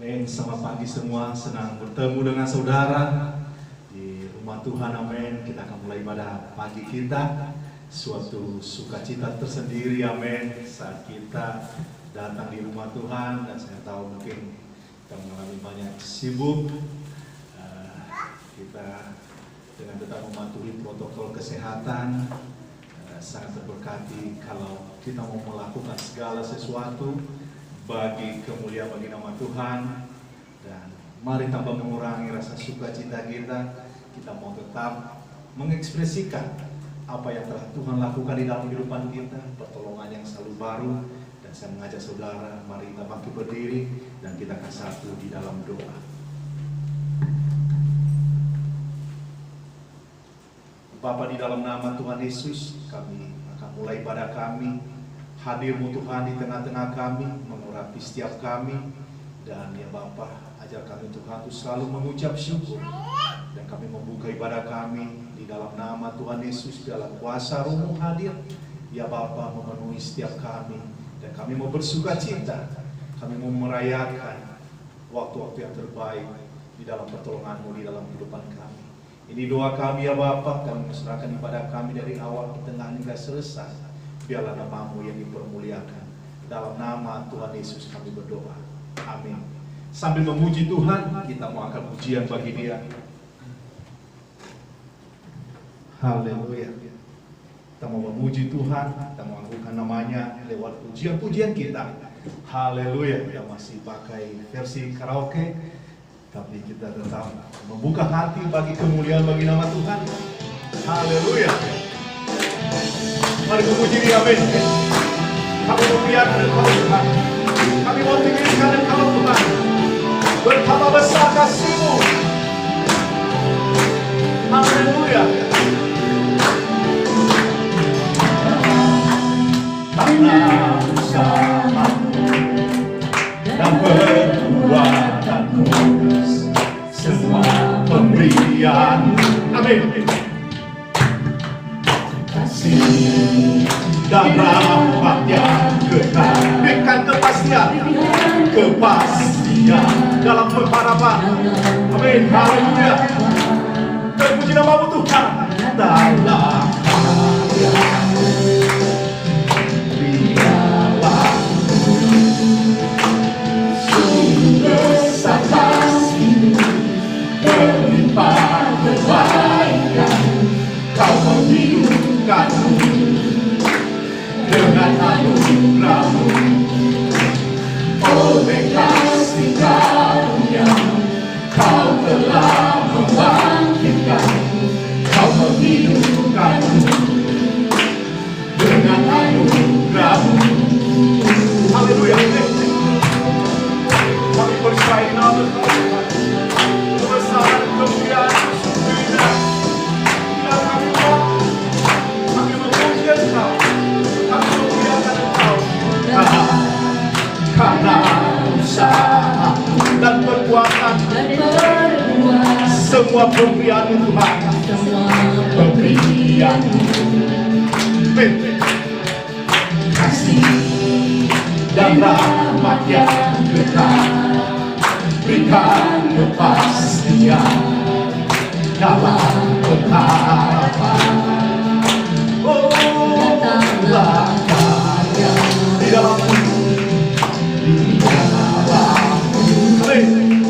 Amin. Selamat pagi semua, senang bertemu dengan saudara di rumah Tuhan. Amin. Kita akan mulai ibadah pagi kita. Suatu sukacita tersendiri, amin, saat kita datang di rumah Tuhan. Dan saya tahu mungkin kita mengalami banyak sibuk. Kita dengan tetap mematuhi protokol kesehatan, sangat terberkati kalau kita mau melakukan segala sesuatu bagi kemuliaan bagi nama Tuhan. Dan mari tanpa mengurangi rasa sukacita kita mau tetap mengekspresikan apa yang telah Tuhan lakukan di dalam kehidupan kita, pertolongan yang selalu baru. Dan saya mengajak saudara, mari kita bangkit berdiri dan kita akan satu di dalam doa. Bapa, di dalam nama Tuhan Yesus, kami akan mulai ibadah kami. Hadir-Mu Tuhan di tengah-tengah kami, mengurapi setiap kami. Dan ya Bapa, ajar kami Tuhan untuk selalu mengucap syukur. Dan kami membuka ibadah kami di dalam nama Tuhan Yesus, dalam kuasa Roh-Mu hadir. Ya Bapa, memenuhi setiap kami. Dan kami mau bersuka cita. Kami mau merayakan waktu-waktu yang terbaik di dalam pertolongan-Mu di dalam kehidupan kami. Ini doa kami ya Bapa, kami menserahkan ibadah kami dari awal ke tengah hingga selesai. Biarlah nama-Mu yang dipermuliakan. Dalam nama Tuhan Yesus kami berdoa. Amin. Sambil memuji Tuhan, kita mau angkat pujian bagi Dia. Haleluya. Kita mau memuji Tuhan, kita mau mengagungkan namanya lewat pujian-pujian kita. Haleluya. Kita masih pakai versi karaoke, tapi kita tetap membuka hati bagi kemuliaan bagi nama Tuhan. Haleluya. Mari memuji Dia, amin. Kami memuliakan Engkau Tuhan. Kami mau tinggikan Engkau Tuhan. Betapa besar kasih-Mu. Haleluya. Karena usaha-Mu dan perbuatan-Mu, semua pemberian, amin, kasih dan rahmat yang kekal, berikan kepastian dalam pengharapan, amin, haleluya. Terpuji nama-Mu Tuhan. Dalam karya-Mu biarlah sungguh besar kasih-Mu, berlimpah kebaikan, Kau menghidupkan-Mu dengan anugerah-Mu. Oleh kasih karunia Kau telah membangkitkan, Kau menghidupkan-Mu dengan anugerah-Mu. Haleluya. Kami percaya nama Tuhan, kebesaran kemuliaan sesungguhnya. Bila kami mau, kami memuji Engkau, kami memuliakan Engkau. Karena usaha dan perbuatan, semua pemberian Tuhan, pemberian kasih dan rahmat yang kekal, berikan kepastian dalam pengharapan. Oh, datanglah karya di dalam berlimpah kebaikan,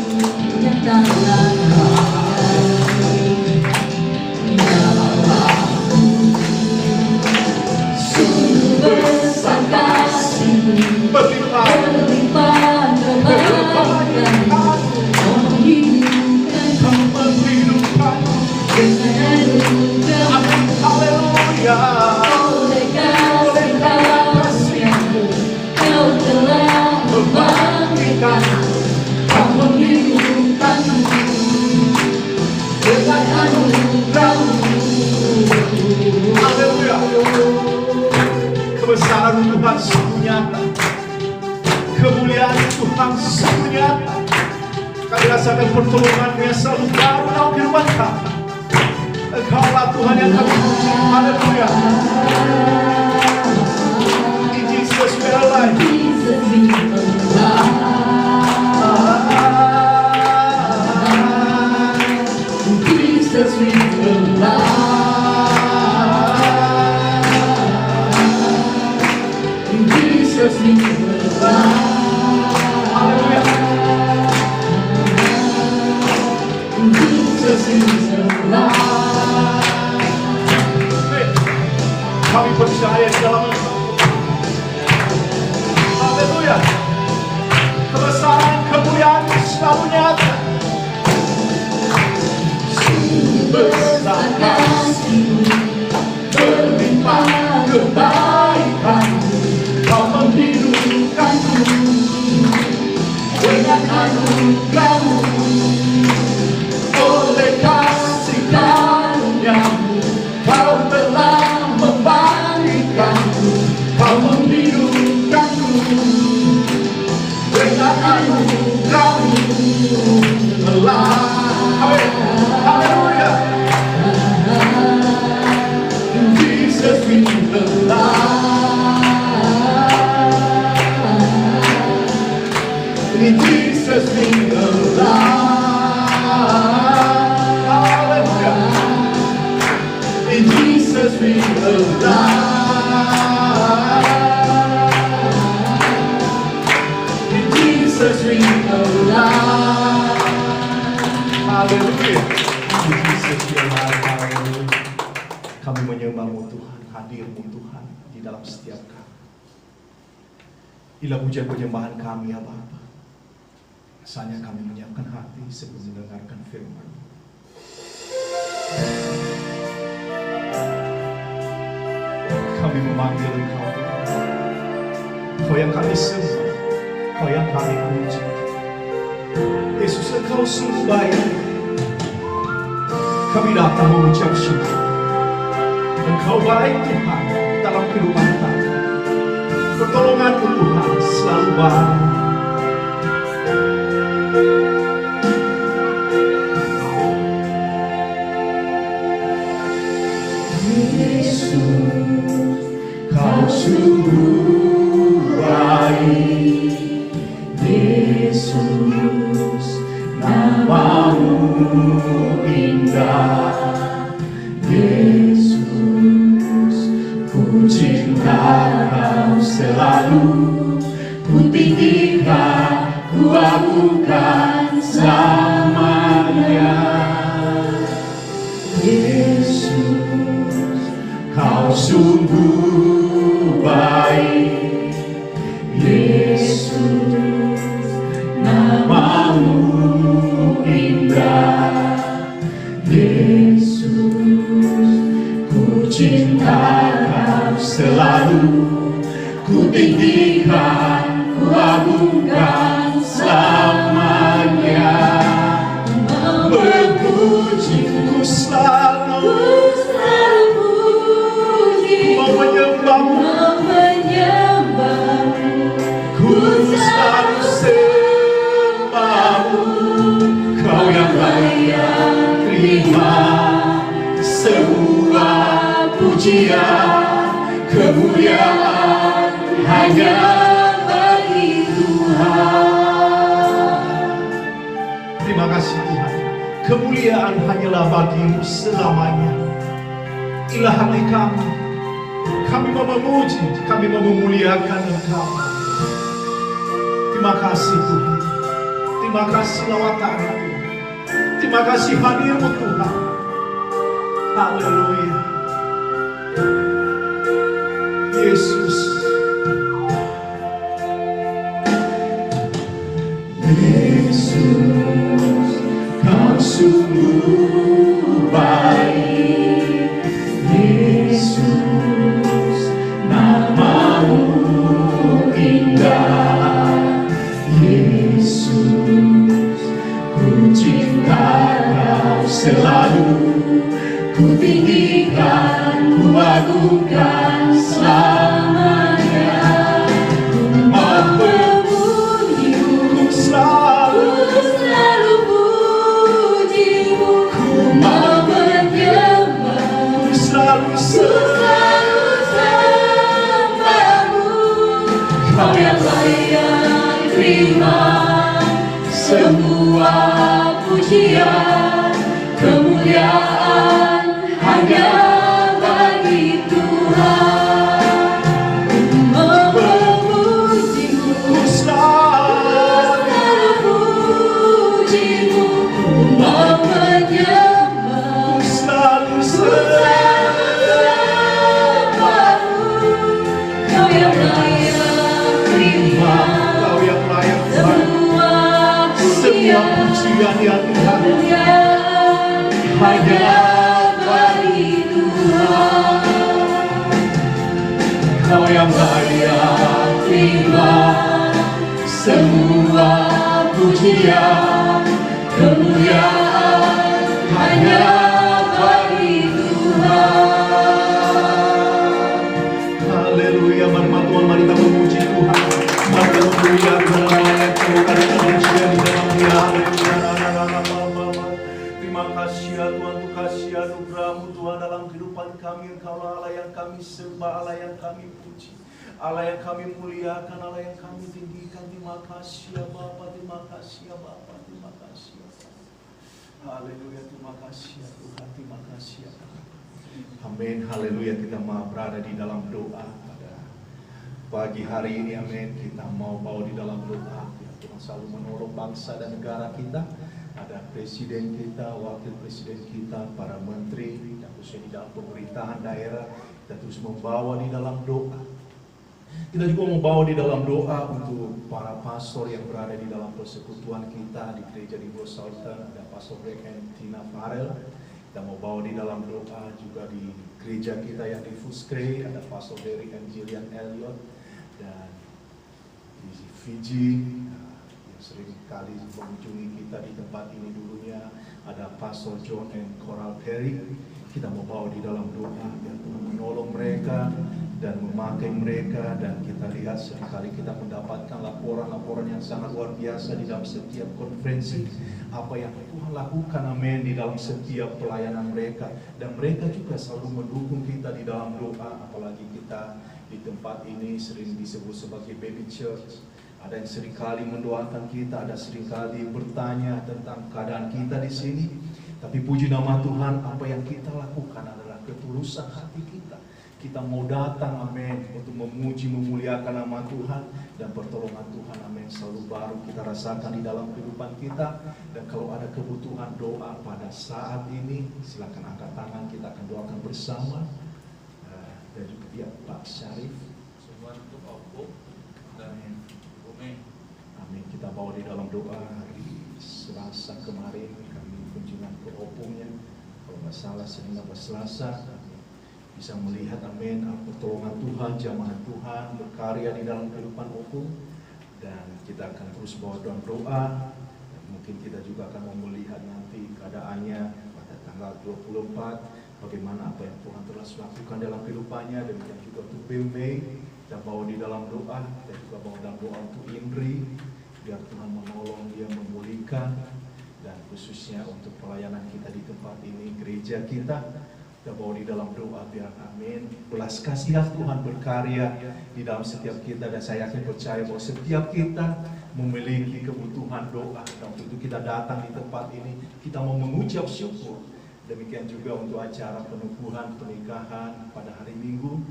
menghidupkan dengan anugerah. Haleluya. Oleh kasih karunia-Mu Kau telah membangkitkan, Kau menghidupkan-Mu dengan anugerah-Mu. Haleluya. Kebesaran Tuhan sungguh nyata, kemuliaan Tuhan sungguh nyata. Kami rasakan pertolongan-Mu yang selalu baru dalam kehidupan kami. Engkaulah Tuhan yang kami puji. Haleluya. In Jesus we are alive. dengan anugerah-Mu, oleh kasih karunia-Mu, Kau telah membangkitkanku, Kau menghidupkanku dengan anugerah-Mu. Haleluya. Jesus we alive. In Jesus we alive. Hallelujah. In Jesus we alive. In Jesus we alive. Haleluya. In Jesus we alive. Haleluya. Kami menyembah-Mu Tuhan, hadir-Mu Tuhan di dalam setiap kami. Inilah pujian penyembahan kami ya Bapa. Rasanya kami menyiapkan hati sebelum mendengarkan firman. Kami memanggil Engkau Tuhan. Kau yang kami sembah, Kau yang kami puji. Yesus, Engkau sungguh baik. Kami datang mengucap syukur. Engkau baik Tuhan dalam kehidupan kami. Pertolongan-Mu Tuhan selalu baik. Yesus, Kau sungguh baik. Yesus, nama-Mu indah. Yesus, ku cinta Kau selalu, ku tinggikan, ku agungkan selamanya. Yesus, Kau sungguh baik. Yesus, nama-Mu indah. Yesus, ku cinta Kau selalu, ku tinggikan, ku agungkan selamanya. Memuji-Mu selalu, ku selalu sembah-Mu. Kau yang layak terima semua pujian, kemuliaan hanya bagi Tuhan. Terima kasih Tuhan. Kemuliaan hanyalah bagi-Mu selamanya. Ilahani kami. Kami mau memuji, kami mau memuliakan Engkau. Terima kasih Tuhan. Terima kasih lawatan Tuhan. Terima kasih hadir-Mu Tuhan. Haleluya. Yesus. Yesus, Kau sungguh baik. Yesus, nama-Mu indah. Yesus, ku cinta Kau selalu, ku tinggikan, ku agungkan selamanya. Ku mau memuji-Mu, ku selalu puji-Mu. Ku mau menyembah, ku selalu sembah-Mu. Kau yang layak terima semua pujian, kemuliaan hanya bagi Tuhan. Memuji-Mu, ku selalu puji-Mu. Ku mau menyembah, ku selalu sembah-Mu. Kau yang layak terima semua pujian yang Tuhan hanya bagi Tuhan. Kau yang layak terima semua pujian. pujian, kemuliaan hanya bagi Tuhan. Haleluya, mari Tuhan, mari kita memuji Tuhan. Mari kita memuliakan namanya Tuhan, karena kemuliaan di dalam Dia. Terima kasih ya Tuhan, untuk kasih anugerah-Mu Tuhan dalam kehidupan kami. Engkau Allah yang kami sembah, Allah yang kami puji, Allah yang kami muliakan, Allah yang kami tinggikan. Terima kasih ya Bapa, terima kasih ya Bapa, terima kasih ya Bapa. Haleluya, terima kasih ya Tuhan, terima kasih ya Tuhan. Amin, haleluya. Kita mau berada di dalam doa pada pagi hari ini, amin. Kita mau bawa di dalam doa, ya Tuhan selalu menolong bangsa dan negara kita. Ada presiden kita, wakil presiden kita, para menteri, dan khususnya di dalam pemerintahan daerah. Kita terus membawa di dalam doa. Kita juga membawa di dalam doa untuk para pastor yang berada di dalam persekutuan kita di gereja di Sultan. Ada Pastor Greg and Tina Farrell. Kita mau bawa di dalam doa juga di gereja kita yang di Fuscre. Ada Pastor Derek and Jillian Elliot. Dan di Fiji, yang sering kali mengunjungi kita di tempat ini dulunya, ada Pastor John and Coral Perry. Kita mau bawa di dalam doa, ya Tuhan menolong mereka dan memakai mereka. Dan kita lihat seringkali kita mendapatkan laporan-laporan yang sangat luar biasa di dalam setiap konferensi, apa yang Tuhan lakukan, amin, di dalam setiap pelayanan mereka. Dan mereka juga selalu mendukung kita di dalam doa. Apalagi kita di tempat ini sering disebut sebagai baby church. Ada yang seringkali mendoakan kita, ada seringkali bertanya tentang keadaan kita di sini. Tapi puji nama Tuhan, apa yang kita lakukan adalah ketulusan hati kita. Kita mau datang, amin, untuk memuji, memuliakan nama Tuhan. Dan pertolongan Tuhan, amin, selalu baru kita rasakan di dalam kehidupan kita. Dan kalau ada kebutuhan doa pada saat ini, silakan angkat tangan, kita akan doakan bersama. Dan juga ya, Pak Syarif. Semua untuk Oppo dan Umi. Amin, kita bawa di dalam doa. Hari Selasa kemarin kami kunjungan ke Opungnya. Kalau nggak salah sehingga Selasa bisa melihat, amin, pertolongan Tuhan, jamaah Tuhan berkarya di dalam kehidupan Opung. Dan kita akan terus bawa dalam doa. Dan mungkin kita juga akan mau melihat nanti keadaannya pada tanggal 24, bagaimana apa yang Tuhan telah lakukan dalam kehidupannya. Demikian juga untuk Bill May, kita bawa di dalam doa. Kita juga bawa dalam doa untuk Indri, biar Tuhan menolong dia memulihkan. Dan khususnya untuk pelayanan kita di tempat ini, gereja kita bawa di dalam doa, biar, amin, belas kasihan Tuhan berkarya di dalam setiap kita. Dan saya yakin percaya bahwa setiap kita memiliki kebutuhan doa. Dan untuk itu kita datang di tempat ini, kita mau mengucap syukur. Demikian juga untuk acara penubuhan pernikahan pada hari Minggu,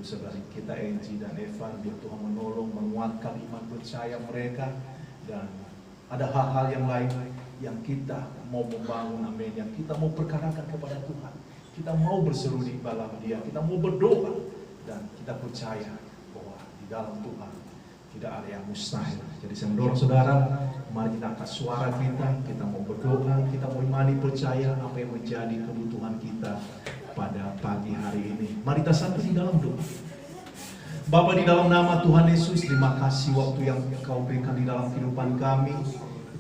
saudara kita Angie dan Evan, biar Tuhan menolong, menguatkan iman percaya mereka. Dan ada hal-hal yang lain yang kita mau membangun, amin, yang kita mau perkarakan kepada Tuhan. Kita mau berseru di dalam Dia, kita mau berdoa, dan kita percaya bahwa di dalam Tuhan tidak ada yang mustahil. Jadi saya mendorong saudara, mari kita angkat suara kita mau berdoa, kita mau imani, percaya apa yang menjadi kebutuhan kita pada pagi hari ini. Mari kita satu di dalam doa. Bapa, di dalam nama Tuhan Yesus, terima kasih waktu yang Engkau berikan di dalam kehidupan kami.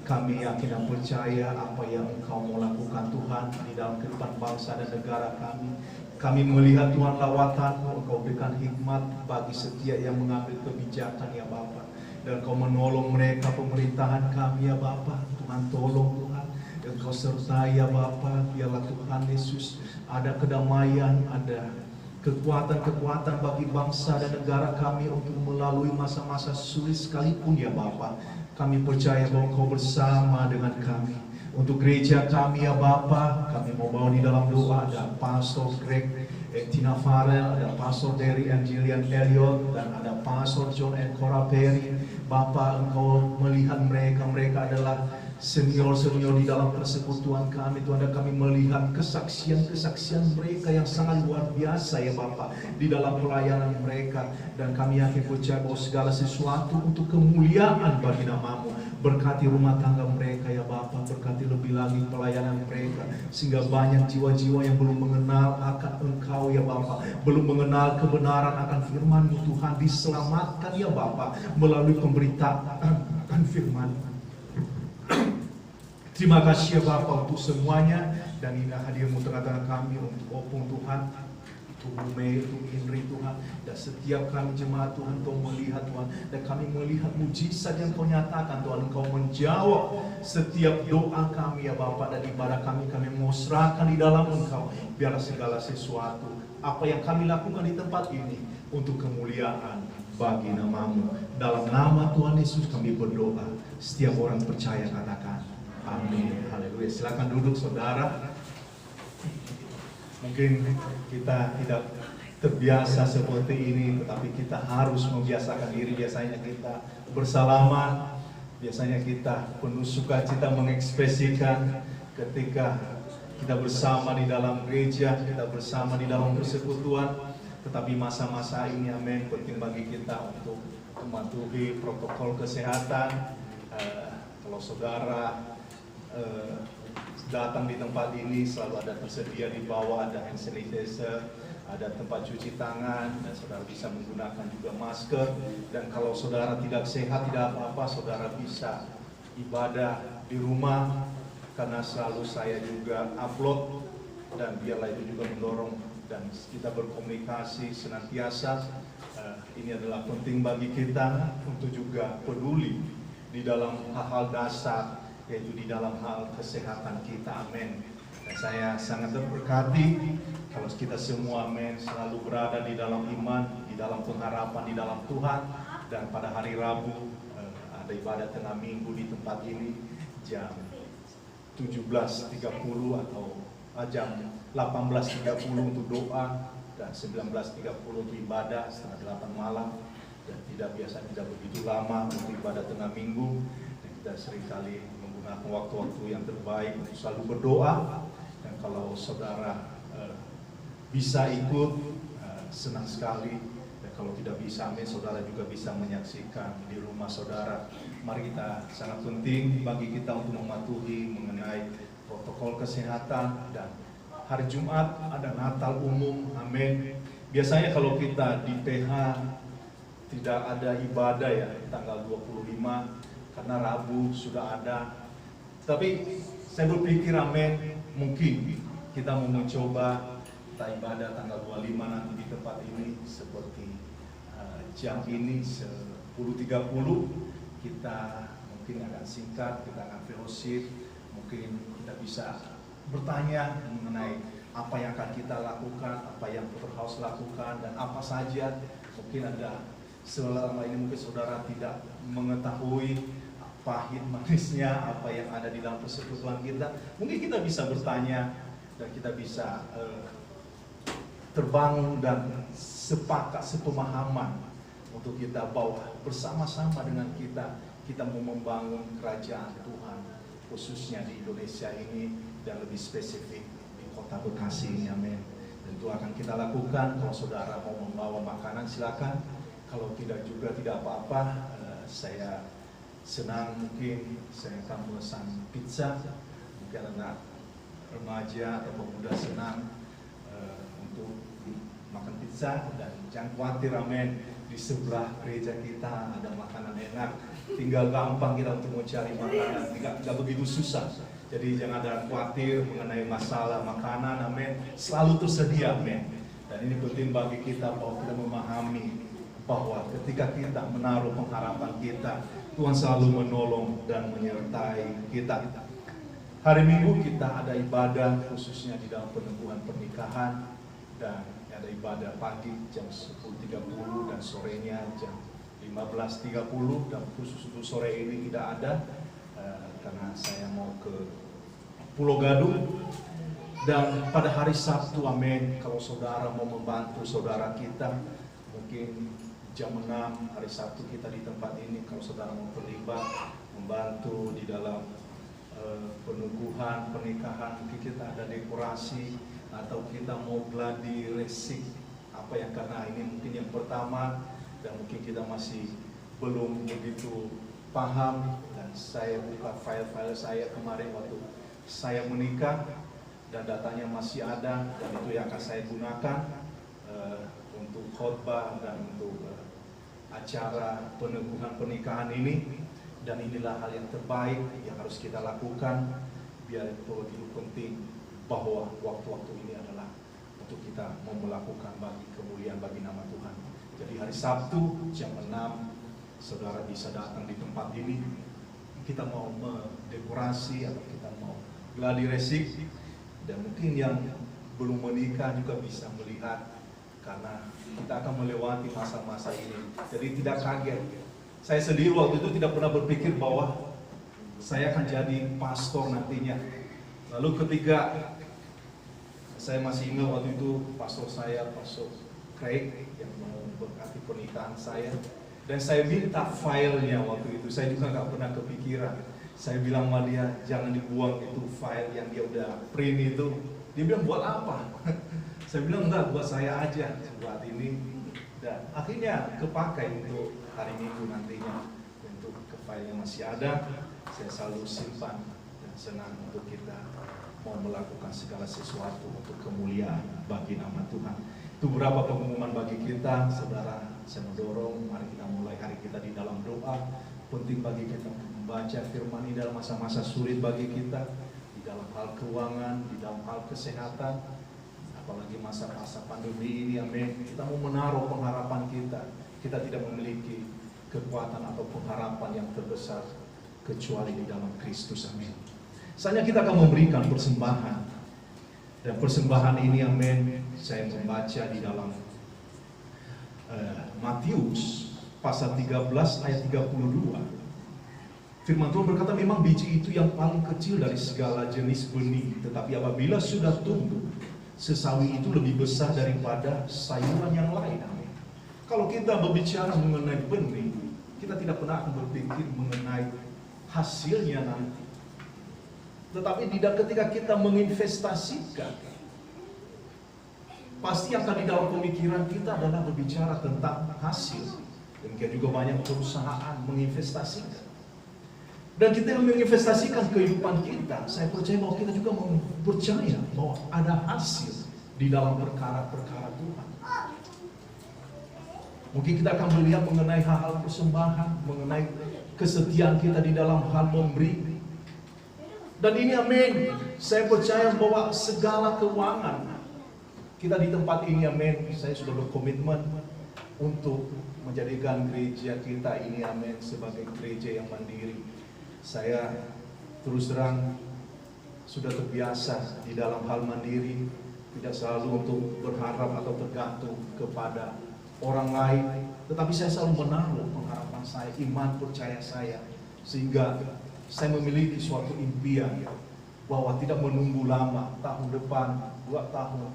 Kami yakin dan percaya apa yang Engkau mau lakukan Tuhan di dalam kehidupan bangsa dan negara kami. Kami melihat Tuhan lawatan, Engkau berikan hikmat bagi setiap yang mengambil kebijakan ya Bapa. Dan Engkau menolong mereka, pemerintahan kami ya Bapa. Tuhan tolong Tuhan, Engkau sertai ya Bapa. Biarlah Tuhan Yesus ada kedamaian, ada kekuatan-kekuatan bagi bangsa dan negara kami untuk melalui masa-masa sulit sekalipun ya Bapa. Kami percaya bahwa Engkau bersama dengan kami. Untuk gereja kami ya Bapa, kami mau bawa di dalam doa. Ada Pastor Greg and Tina Farrell, ada Pastor Derry and Jillian Elliot, dan ada Pastor John and Cora Perry. Bapa, Engkau melihat mereka adalah senior-senior di dalam persekutuan kami. Tuhan, dan kami melihat kesaksian-kesaksian mereka yang sangat luar biasa ya Bapa di dalam pelayanan mereka. Dan kami yakin percaya bahwa segala sesuatu untuk kemuliaan bagi nama-Mu. Berkati rumah tangga mereka ya Bapa, berkati lebih lagi pelayanan mereka, sehingga banyak jiwa-jiwa yang belum mengenal akan Engkau ya Bapa, belum mengenal kebenaran akan firman-Mu Tuhan, diselamatkan ya Bapa melalui pemberitaan akan firman. Terima kasih ya Bapa untuk semuanya, dan indah hadirmu tengah-tengah kami untuk Opung Tuhan, untuk Bume, untuk Indri Tuhan, dan setiap kami jemaat Tuhan, Kau melihat Tuhan, dan kami melihat mujizat yang Kau nyatakan Tuhan. Kau menjawab setiap doa kami ya Bapa, dan ibadah kami mau serahkan di dalam Engkau. Biarlah segala sesuatu apa yang kami lakukan di tempat ini untuk kemuliaan bagi nama-Mu. Dalam nama Tuhan Yesus kami berdoa. Setiap orang percaya katakan amin. Haleluya. Silakan duduk saudara. Mungkin kita tidak terbiasa seperti ini, tetapi kita harus membiasakan diri. Biasanya kita bersalaman, biasanya kita penuh sukacita mengekspresikan ketika kita bersama di dalam gereja, kita bersama di dalam persekutuan. Tetapi masa-masa ini, amin, penting bagi kita untuk mematuhi protokol kesehatan. Kalau saudara datang di tempat ini, selalu ada tersedia di bawah, ada hand sanitizer, ada tempat cuci tangan, dan saudara bisa menggunakan juga masker. Dan kalau saudara tidak sehat, tidak apa-apa, saudara bisa ibadah di rumah, karena selalu saya juga upload, dan biarlah itu juga mendorong dan kita berkomunikasi senantiasa. Ini adalah penting bagi kita untuk juga peduli di dalam hal-hal dasar, yaitu di dalam hal kesehatan kita, amin. Dan saya sangat terberkati kalau kita semua, amin, selalu berada di dalam iman, di dalam pengharapan, di dalam Tuhan. Dan pada hari Rabu ada ibadah tengah minggu di tempat ini jam 17.30 atau jam 18.30 untuk doa, dan 19.30 untuk ibadah setengah 8 malam. Dan tidak begitu lama untuk ibadah tengah minggu. Dan kita seringkali menggunakan waktu-waktu yang terbaik untuk selalu berdoa. Dan kalau saudara bisa ikut, senang sekali. Dan kalau tidak bisa, amin, saudara juga bisa menyaksikan di rumah saudara. Mari kita, sangat penting bagi kita untuk mematuhi mengenai protokol kesehatan. Dan hari Jumat ada Natal umum, amin. Biasanya kalau kita di PH tidak ada ibadah ya tanggal 25, karena Rabu sudah ada. Tapi saya berpikir, amin, mungkin kita mau mencoba kita ibadah tanggal 25 nanti di tempat ini seperti jam ini 10.30. Kita mungkin akan singkat, kita akan fellowship, mungkin kita bisa bertanya mengenai apa yang akan kita lakukan, apa yang Porterhouse lakukan, dan apa saja. Mungkin ada selama ini mungkin saudara tidak mengetahui pahit manisnya apa yang ada di dalam persekutuan kita. Mungkin kita bisa bertanya dan kita bisa terbangun dan sepakat, sepemahaman untuk kita bawa bersama-sama dengan kita mau membangun kerajaan Tuhan, khususnya di Indonesia ini dan lebih spesifik di kota Bekasi ini, amin. Dan itu akan kita lakukan. Kalau saudara mau membawa makanan silakan, kalau tidak juga tidak apa-apa. Saya senang, mungkin saya akan memesan pizza, mungkin anak remaja atau pemuda senang untuk makan pizza. Dan jangan khawatir, amin, di sebelah gereja kita ada makanan enak, tinggal gampang kita untuk mencari makanan, tidak begitu susah. Jadi jangan ada khawatir mengenai masalah makanan, amin, selalu tersedia, amin. Dan ini penting bagi kita bahwa kita memahami bahwa ketika kita menaruh pengharapan kita, Tuhan selalu menolong dan menyertai kita. Hari Minggu kita ada ibadah khususnya di dalam peneguhan pernikahan, dan ada ibadah pagi jam 10.30 dan sorenya jam 15.30. Dan khusus untuk sore ini tidak ada karena saya mau ke Pulau Gadung. Dan pada hari Sabtu, amin, kalau saudara mau membantu saudara kita, mungkin jam 6 hari Sabtu kita di tempat ini. Kalau saudara mau terlibat membantu di dalam peneguhan pernikahan, mungkin kita ada dekorasi atau kita mau gladi resik apa yang, karena ini mungkin yang pertama dan mungkin kita masih belum begitu paham. Dan saya buka file-file saya kemarin waktu saya menikah, dan datanya masih ada, dan itu yang akan saya gunakan untuk khotbah dan untuk acara peneguhan pernikahan ini. Dan inilah hal yang terbaik yang harus kita lakukan, biar itu penting bahwa waktu-waktu ini adalah untuk kita mau melakukan bagi kemuliaan bagi nama Tuhan. Jadi hari Sabtu jam 6 saudara bisa datang di tempat ini. Kita mau mendekorasi atau kita mau gladi resik, dan mungkin yang belum menikah juga bisa melihat, karena kita akan melewati masa-masa ini. Jadi tidak kaget. Saya sendiri waktu itu tidak pernah berpikir bahwa saya akan jadi pastor nantinya. Lalu ketika saya masih ingat waktu itu pastor saya, Pastor Craig, yang mau berkati pernikahan saya, dan saya minta filenya waktu itu. Saya juga nggak pernah kepikiran. Saya bilang sama dia, jangan dibuang itu file yang dia udah print itu. Dia bilang, buat apa? Saya bilang, enggak, buat saya aja, buat ini. Dan akhirnya kepakai untuk hari Minggu nantinya. Untuk ke file yang masih ada, saya selalu simpan dan senang untuk kita mau melakukan segala sesuatu untuk kemuliaan bagi nama Tuhan. Itu beberapa pengumuman bagi kita, saudara. Saya mendorong, mari kita mulai hari kita di dalam doa. Penting bagi kita membaca firman ini dalam masa-masa sulit bagi kita, di dalam hal keuangan, di dalam hal kesehatan, apalagi masa-masa pandemi ini, amin. Kita mau menaruh pengharapan kita. Kita tidak memiliki kekuatan atau pengharapan yang terbesar kecuali di dalam Kristus, amin. Saatnya kita akan memberikan persembahan. Dan persembahan ini, amin, saya membaca di dalam Matius pasal 13 ayat 32. Firman Tuhan berkata, memang biji itu yang paling kecil dari segala jenis benih, tetapi apabila sudah tumbuh, sesawi itu lebih besar daripada sayuran yang lain. Amin. Kalau kita berbicara mengenai benih, kita tidak pernah akan berpikir mengenai hasilnya nanti. Tetapi tidak ketika kita menginvestasikan, pasti yang tadi dalam pemikiran kita adalah berbicara tentang hasil. Demikian juga banyak perusahaan menginvestasikan. Dan kita yang menginvestasikan kehidupan kita, saya percaya bahwa kita juga percaya bahwa ada hasil di dalam perkara-perkara Tuhan. Mungkin kita akan melihat mengenai hal-hal persembahan, mengenai kesetiaan kita di dalam hal memberi. Dan ini, amin, saya percaya bahwa segala keuangan kita di tempat ini, amin, saya sudah berkomitmen untuk menjadikan gereja kita ini, amin, sebagai gereja yang mandiri. Saya terus terang sudah terbiasa di dalam hal mandiri, tidak selalu untuk berharap atau tergantung kepada orang lain, tetapi saya selalu menaruh pengharapan saya, iman percaya saya, sehingga saya memiliki suatu impian bahwa tidak menunggu lama, tahun depan, 2 tahun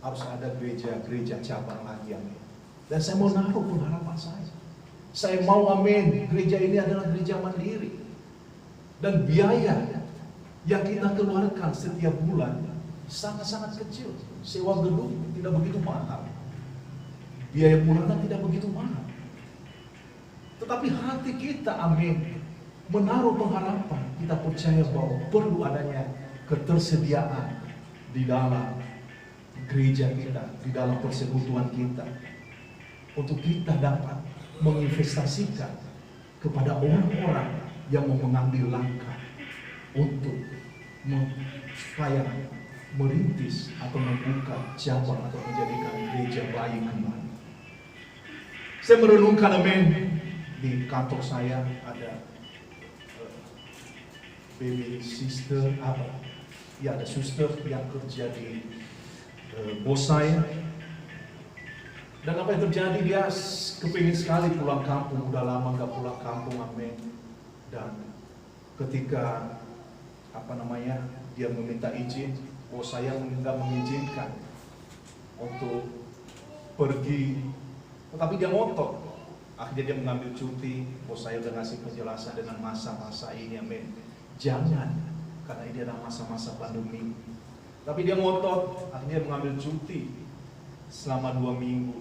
harus ada gereja cabang lagi, amin. Dan saya mau naruh pengharapan saya. Saya mau, amin, gereja ini adalah gereja mandiri. Dan biaya yang kita keluarkan setiap bulan sangat-sangat kecil. Sewa gedung tidak begitu mahal. Biaya bulanan tidak begitu mahal. Tetapi hati kita, amin, menaruh pengharapan. Kita percaya bahwa perlu adanya ketersediaan di dalam gereja kita, di dalam persekutuan kita, untuk kita dapat menginvestasikan kepada orang-orang yang mau mengambil langkah untuk supaya merintis atau membuka cabang atau menjadikan gereja baik kembali. Saya merenungkan, amin, di kantor saya ada baby sister, ada suster yang kerja di bos saya. Dan apa yang terjadi, dia kepingin sekali pulang kampung, udah lama gak pulang kampung, amin. Dan ketika dia meminta izin, bos saya nggak mengizinkan untuk pergi, tetapi dia ngotot. Akhirnya dia mengambil cuti. Bos saya udah ngasih penjelasan dengan masa-masa ini, amin, jangan, karena ini adalah masa-masa pandemi. Tapi dia ngotot, akhirnya dia mengambil cuti selama 2 minggu.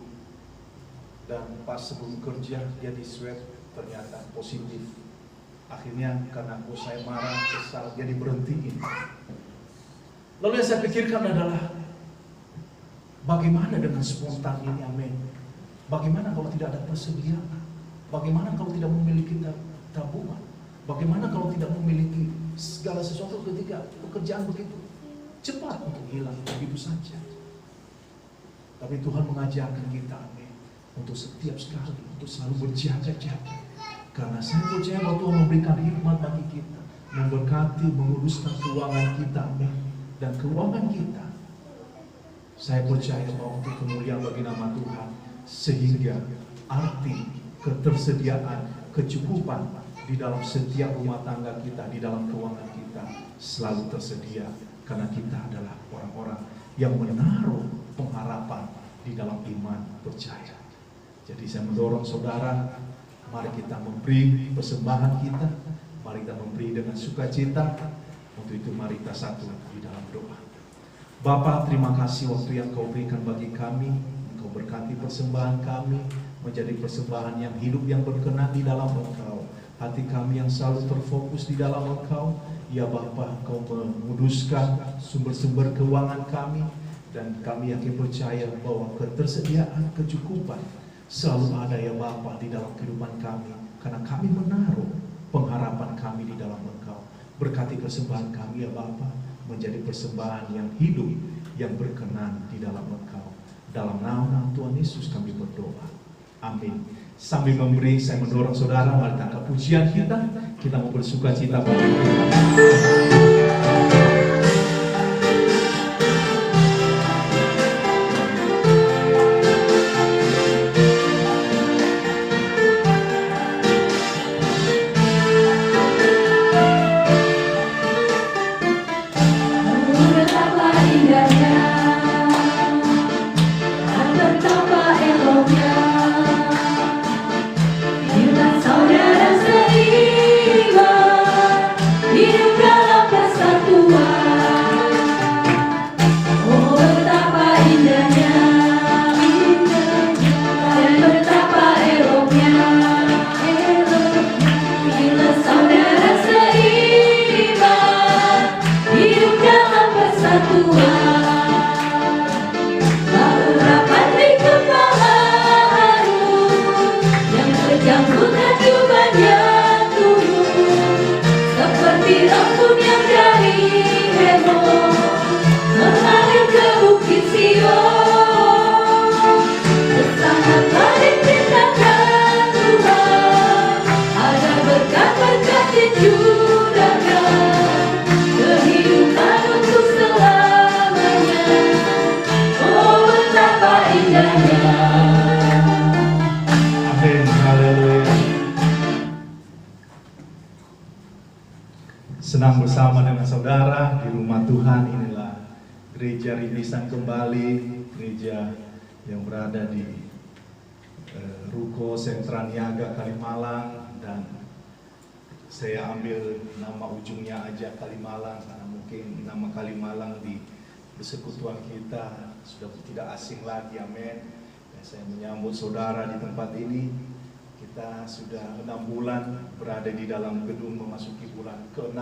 Dan pas sebelum kerja dia di swab, ternyata positif. Akhirnya karena bos saya marah, kesal, dia diberhentiin. Lalu yang saya pikirkan adalah, bagaimana dengan spontan ini, amin? Bagaimana kalau tidak ada persediaan? Bagaimana kalau tidak memiliki tabungan? Bagaimana kalau tidak memiliki segala sesuatu ketika pekerjaan begitu cepat untuk hilang begitu saja. Tapi Tuhan mengajarkan kita, amin, untuk setiap sekali, untuk selalu berjaga-jaga. Karena saya percaya bahwa Tuhan memberikan hikmat bagi kita, memberkati, menguruskan keuangan kita, amin. Dan keuangan kita, saya percaya bahwa untuk kemuliaan bagi nama Tuhan, sehingga arti ketersediaan, kecukupan di dalam setiap rumah tangga kita, di dalam keuangan kita selalu tersedia. Karena kita adalah orang-orang yang menaruh pengharapan di dalam iman percaya. Jadi saya mendorong saudara, mari kita memberi persembahan kita, mari kita memberi dengan sukacita. Untuk itu mari kita satu di dalam doa. Bapa, terima kasih waktu yang Kau berikan bagi kami. Engkau berkati persembahan kami menjadi persembahan yang hidup, yang berkenan di dalam Engkau. Hati kami yang selalu terfokus di dalam Engkau. Ya Bapa, Engkau menguduskan sumber-sumber keuangan kami, dan kami yakin percaya bahwa ketersediaan, kecukupan selalu ada ya Bapa di dalam kehidupan kami, karena kami menaruh pengharapan kami di dalam Engkau. Berkati persembahan kami ya Bapa menjadi persembahan yang hidup, yang berkenan di dalam Engkau. Dalam nama Tuhan Yesus kami berdoa. Amin. Sambil memberi, saya mendorong saudara, mari tangkap pujian kita mau bersuka cita bagi Tuhan. Senang bersama dengan saudara di rumah Tuhan. Inilah gereja Rintisan Kembali, gereja yang berada di Ruko Sentra Niaga Kalimalang, dan saya ambil nama ujungnya aja Kalimalang karena mungkin nama Kalimalang di persekutuan kita sudah tidak asing lagi, amin. Dan saya menyambut saudara di tempat ini. Kita sudah 6 bulan berada di dalam gedung, memasuki bulan ke-6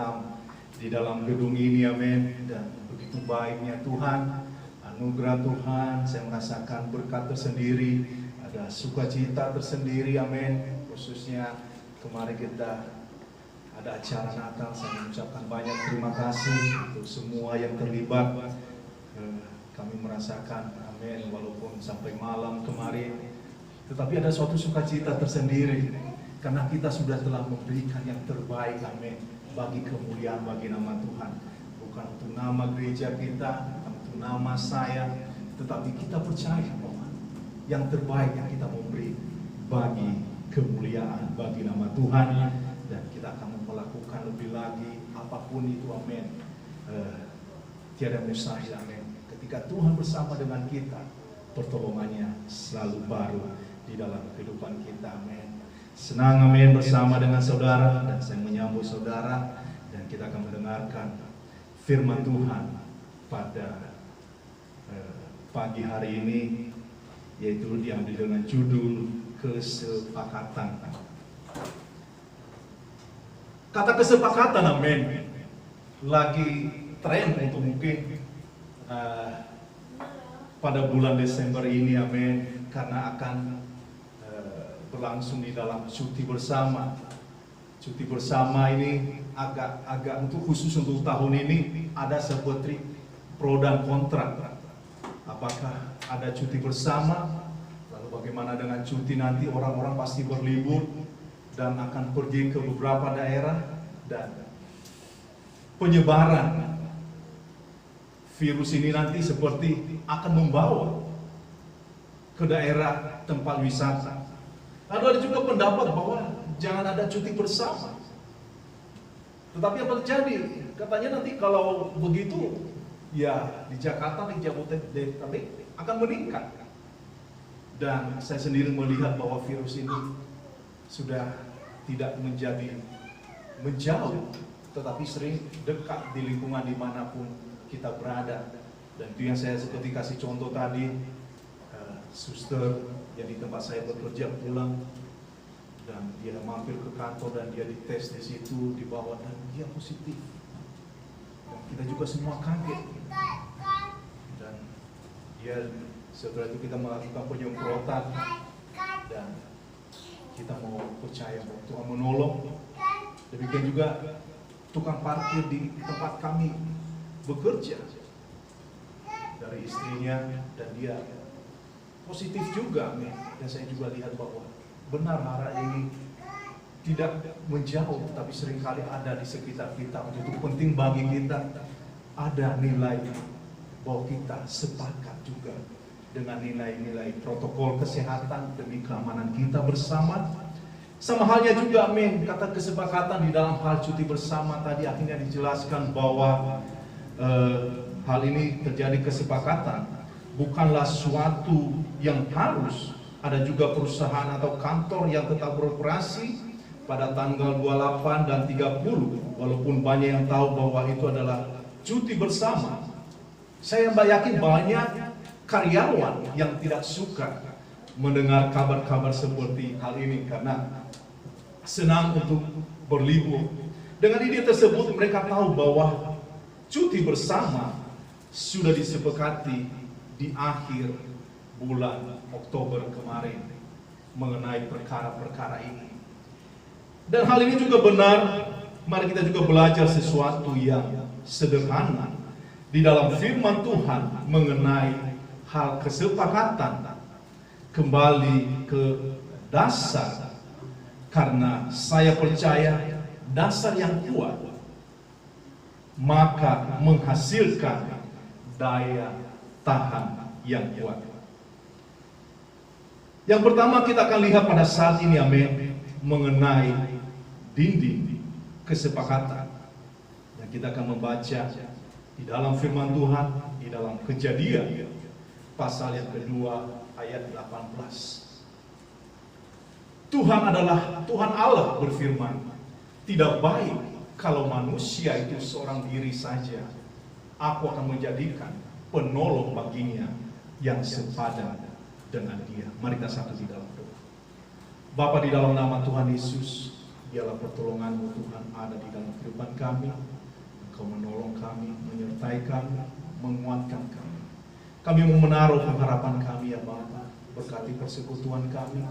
di dalam gedung ini, amin. Dan begitu baiknya Tuhan, anugerah Tuhan, saya merasakan berkat tersendiri, ada sukacita tersendiri, amin. Khususnya kemarin kita ada acara Natal, saya mengucapkan banyak terima kasih untuk semua yang terlibat. Kami merasakan, amin, walaupun sampai malam kemarin, tetapi ada suatu sukacita tersendiri karena kita sudah telah memberikan yang terbaik, amin, bagi kemuliaan bagi nama Tuhan. Bukan untuk nama gereja kita, bukan untuk nama saya, tetapi kita percaya bahwa yang terbaik yang kita memberi bagi kemuliaan bagi nama Tuhan, dan kita akan melakukan lebih lagi apapun itu, amin. Tiada mustahil, amin. Ketika Tuhan bersama dengan kita, pertolongannya selalu baru di dalam kehidupan kita, amin. Senang, amin, bersama dengan saudara, dan saya menyambut saudara, dan kita akan mendengarkan firman Tuhan pada pagi hari ini, yaitu diambil dengan judul kesepakatan. Kata kesepakatan, amin, lagi tren untuk mungkin pada bulan Desember ini, amin, karena akan berlangsung di dalam cuti bersama. Cuti bersama ini agak untuk khusus untuk tahun ini ada seperti pro dan kontra. Apakah ada cuti bersama? Lalu bagaimana dengan cuti nanti? Orang-orang pasti berlibur dan akan pergi ke beberapa daerah, dan penyebaran virus ini nanti seperti akan membawa ke daerah tempat wisata. Lalu ada juga pendapat bahwa jangan ada cuti bersama. Tetapi apa terjadi? Katanya nanti kalau begitu, ya di Jakarta, di Jabodetabek akan meningkat. Dan saya sendiri melihat bahwa virus ini sudah tidak menjadi menjauh, tetapi sering dekat di lingkungan dimanapun kita berada. Dan itu yang saya seperti kasih contoh tadi, suster yang di tempat saya bekerja pulang dan dia mampir ke kantor dan dia dites di situ, dibawa dan dia positif. Dan kita juga semua kaget. Dan dia setelah itu kita melakukan penyemprotan dan kita mau percaya bahwa Tuhan menolong. Demikian juga tukang parkir di tempat kami bekerja, dari istrinya dan dia positif juga, dan saya juga lihat bahwa benar hara ini tidak menjauh, tapi seringkali ada di sekitar kita. Itu penting bagi kita ada nilai bahwa kita sepakat juga dengan nilai-nilai protokol kesehatan demi keamanan kita bersama. Sama halnya juga kata kesepakatan di dalam hal cuti bersama tadi akhirnya dijelaskan bahwa hal ini terjadi kesepakatan, bukanlah suatu yang harus. Ada juga perusahaan atau kantor yang tetap beroperasi pada tanggal 28 dan 30, walaupun banyak yang tahu bahwa itu adalah cuti bersama. Saya yakin banyak karyawan yang tidak suka mendengar kabar-kabar seperti hal ini karena senang untuk berlibur. Dengan ide tersebut mereka tahu bahwa cuti bersama sudah disepakati di akhir bulan Oktober kemarin mengenai perkara-perkara ini. Dan hal ini juga benar, mari kita juga belajar sesuatu yang sederhana di dalam firman Tuhan mengenai hal kesepakatan. Kembali ke dasar, karena saya percaya dasar yang kuat maka menghasilkan daya tahan yang kuat. Yang pertama kita akan lihat pada saat ini, amin, mengenai dinding kesepakatan. Dan kita akan membaca di dalam firman Tuhan, di dalam Kejadian pasal yang kedua ayat 18. Tuhan Allah berfirman, tidak baik kalau manusia itu seorang diri saja. Aku akan menjadikan penolong baginya yang sepadan dengan dia. Mari kita satu di dalam doa. Bapa, di dalam nama Tuhan Yesus, biarlah pertolongan-Mu Tuhan ada di dalam kehidupan kami. Engkau menolong kami, menyertai kami, menguatkan kami. Kami mau menaruh pengharapan kami ya Bapa, berkati persekutuan kami.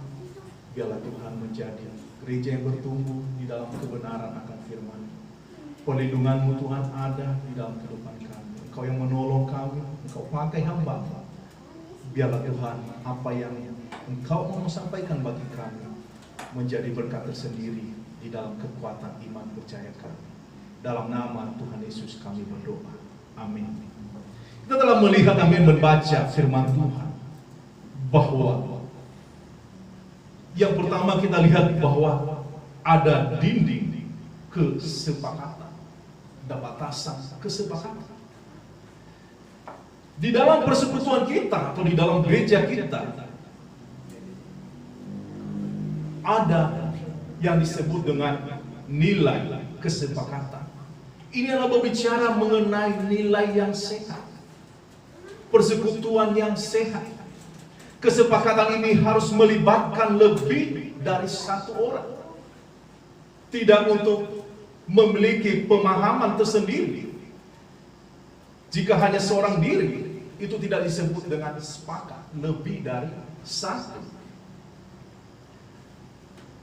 Biarlah Tuhan menjadi gereja yang bertumbuh di dalam kebenaran akan firman. Perlindungan-Mu Tuhan ada di dalam kehidupan kami. Engkau yang menolong kami, Engkau pakai hamba. Biarlah Tuhan apa yang Engkau mau sampaikan bagi kami menjadi berkat tersendiri di dalam kekuatan iman percaya kami. Dalam nama Tuhan Yesus kami berdoa. Amin. Kita telah melihat, amin, membaca firman Tuhan bahwa yang pertama kita lihat bahwa ada dinding kesepakatan, ada batasan kesepakatan. Di dalam persekutuan kita atau di dalam gereja kita ada yang disebut dengan nilai kesepakatan. Ini adalah berbicara mengenai nilai yang sehat, persekutuan yang sehat. Kesepakatan ini harus melibatkan lebih dari satu orang. Tidak untuk memiliki pemahaman tersendiri. Jika hanya seorang diri, itu tidak disebut dengan sepakat, lebih dari satu.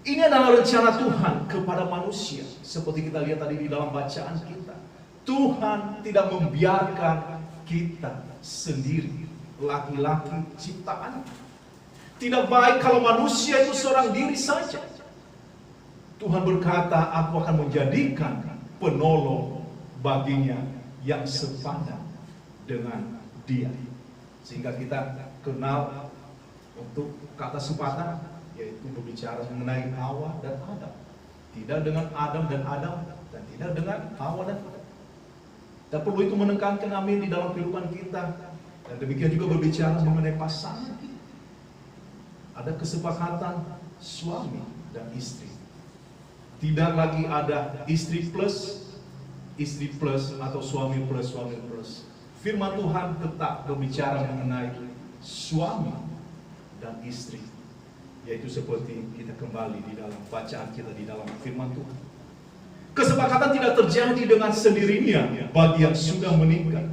Ini adalah rencana Tuhan kepada manusia. Seperti kita lihat tadi di dalam bacaan kita. Tuhan tidak membiarkan kita sendiri, laki-laki ciptaan. Tidak baik kalau manusia itu seorang diri saja. Tuhan berkata, aku akan menjadikan penolong baginya yang sepadan dengan dia. Sehingga kita kenal untuk kata sepadan, yaitu berbicara mengenai Hawa dan Adam. Tidak dengan Adam dan Adam, dan tidak dengan Hawa dan Adam. Dan perlu itu menekankan amin di dalam kehidupan kita. Dan demikian juga berbicara mengenai pasangan. Ada kesepakatan suami dan istri. Tidak lagi ada istri plus atau suami plus. Firman Tuhan tetap berbicara mengenai suami dan istri. Yaitu seperti kita kembali di dalam bacaan kita di dalam firman Tuhan. Kesepakatan tidak terjadi dengan sendirinya bagi yang sudah menikah.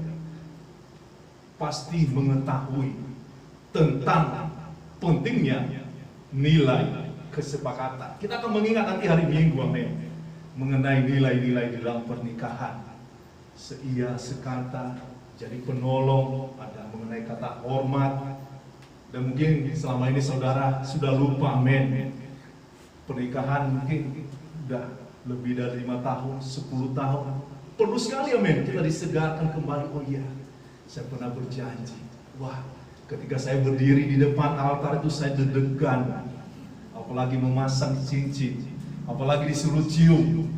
Pasti mengetahui tentang pentingnya nilai kesepakatan. Kita akan mengingat nanti hari Minggu, amin, mengenai nilai-nilai di dalam pernikahan. Seia, sekata, jadi penolong, ada mengenai kata hormat. Dan mungkin selama ini saudara sudah lupa, amin. Pernikahan mungkin sudah lebih dari 5 tahun, 10 tahun. Perlu sekali, amin, kita disegarkan kembali. Oh iya, saya pernah berjanji. Wah, ketika saya berdiri di depan altar itu saya deg-degan. Apalagi memasang cincin, apalagi disuruh cium.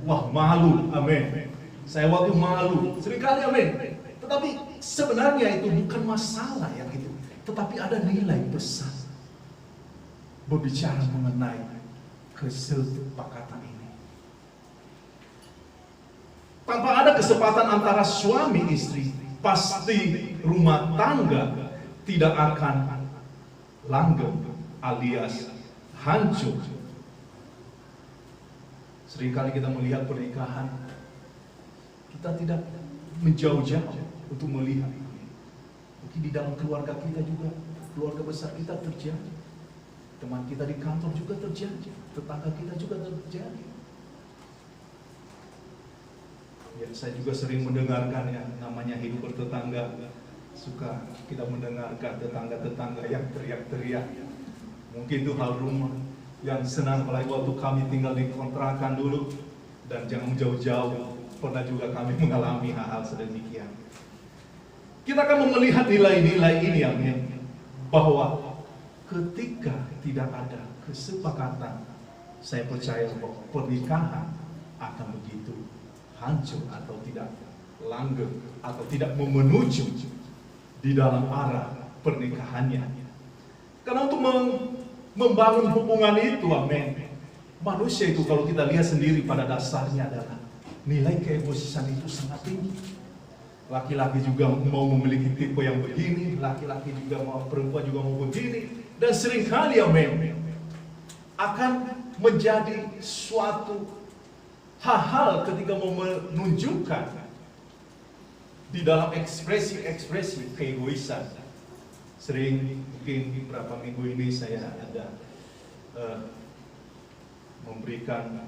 Wah, malu, amin. Saya waktu malu, seringkali, amin. Tetapi sebenarnya itu bukan masalah yang itu. Tetapi ada nilai besar. Berbicara mengenai kesepakatan ini. Tanpa ada kesempatan antara suami istri, pasti rumah tangga tidak akan langgeng alias hancur. Seringkali kita melihat pernikahan, kita tidak menjauh-jauh untuk melihat. Mungkin di dalam keluarga kita juga, keluarga besar kita terjadi. Teman kita di kantor juga terjadi, tetangga kita juga terjadi. Ya, saya juga sering mendengarkan yang namanya hidup bertetangga. Suka kita mendengarkan tetangga-tetangga yang teriak-teriak. Mungkin itu hal rumah yang senang, apalagi waktu kami tinggal di kontrakan dulu. Dan jangan jauh-jauh, pernah juga kami mengalami hal-hal sedemikian. Kita akan melihat nilai-nilai ini, amin, bahwa ketika tidak ada kesepakatan, saya percaya bahwa pernikahan akan begitu hancur atau tidak langgeng atau tidak memenuhi di dalam arah pernikahannya. Karena untuk membangun hubungan itu, amin, manusia itu kalau kita lihat sendiri pada dasarnya adalah nilai keegosisan itu sangat tinggi. Laki-laki juga mau memiliki tipe yang begini, laki-laki juga mau, perempuan juga mau begini. Dan seringkali, amin, akan menjadi suatu hal-hal ketika mau menunjukkan di dalam ekspresi keegoisan. Sering, mungkin beberapa minggu ini saya ada memberikan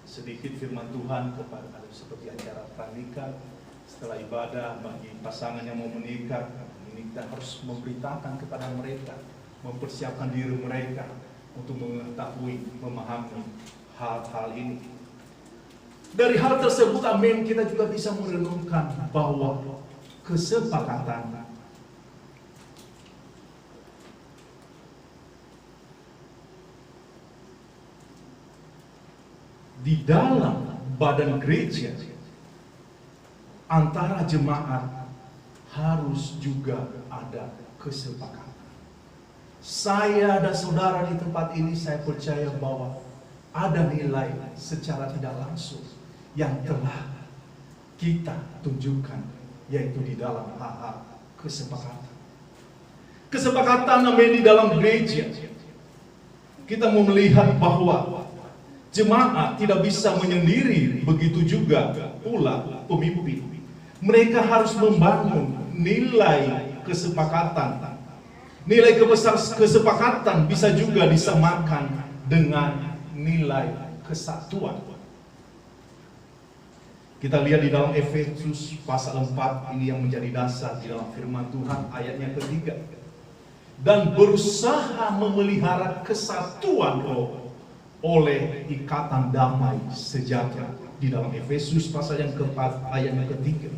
sedikit firman Tuhan kepada seperti acara pranikah. Setelah ibadah bagi pasangan yang mau menikah, ini kita harus memberitakan kepada mereka, mempersiapkan diri mereka untuk mengetahui, memahami hal-hal ini. Dari hal tersebut, amin, kita juga bisa merenungkan bahwa kesepakatan di dalam badan gereja antara jemaat harus juga ada kesepakatan. Saya dan saudara di tempat ini, saya percaya bahwa ada nilai secara tidak langsung yang telah kita tunjukkan, yaitu di dalam hal-hal kesepakatan. Kesepakatan namanya di dalam gereja. Kita mau melihat bahwa jemaat tidak bisa menyendiri, begitu juga pula pemimpin. Mereka harus membangun nilai kesepakatan. Nilai kesepakatan bisa juga disamakan dengan nilai kesatuan. Kita lihat di dalam Efesus pasal 4, ini yang menjadi dasar di dalam firman Tuhan ayatnya ketiga. Dan berusaha memelihara kesatuan roh oleh ikatan damai sejahtera. Di dalam Efesus pasal yang keempat ayatnya ketiga.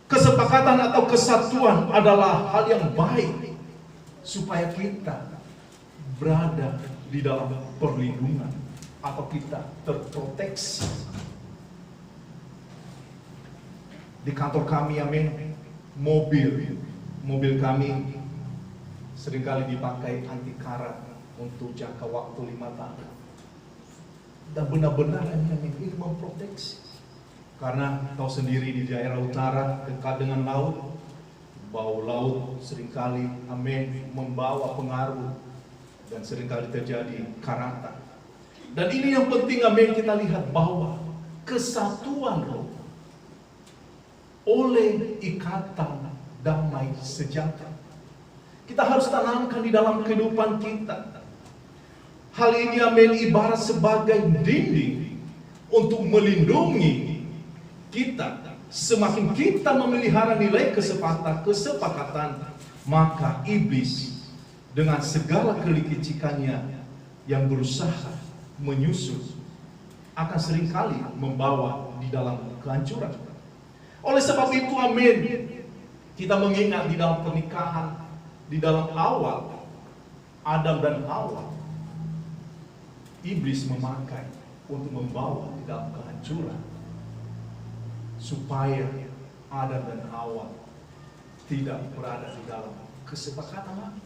Kesepakatan atau kesatuan adalah hal yang baik supaya kita berada di dalam perlindungan atau kita terproteksi. Di kantor kami, amin, mobil kami seringkali dipakai anti karat untuk jangka waktu 5 tahun. Dan benar-benar ini memproteksi. Karena tahu sendiri di daerah utara dekat dengan laut, bau laut seringkali membawa pengaruh dan seringkali terjadi karatan. Dan ini yang penting kita lihat bahwa kesatuan roh oleh ikatan damai sejahtera kita harus tanamkan di dalam kehidupan kita. Hal ini ibarat sebagai dinding untuk melindungi kita. Semakin kita memelihara nilai kesepakatan, maka iblis dengan segala kelikicikannya yang berusaha menyusup akan seringkali membawa di dalam kehancuran. Oleh sebab itu, kita mengingat di dalam pernikahan, di dalam awal Adam dan Hawa, iblis memakai untuk membawa di dalam kehancuran, supaya Adam dan Hawa tidak berada di dalam kesepakatan.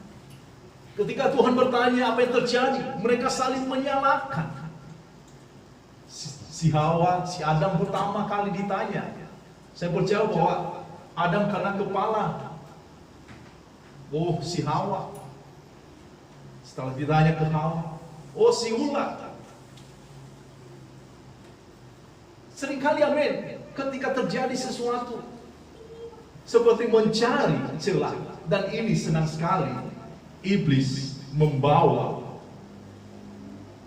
Ketika Tuhan bertanya apa yang terjadi, mereka saling menyalahkan. Si Adam pertama kali ditanya. Saya percaya bahwa Adam karena kepala, si Hawa. Setelah ditanya ke Hawa, si ulat. Seringkali ketika terjadi sesuatu seperti mencari celah, dan ini senang sekali iblis membawa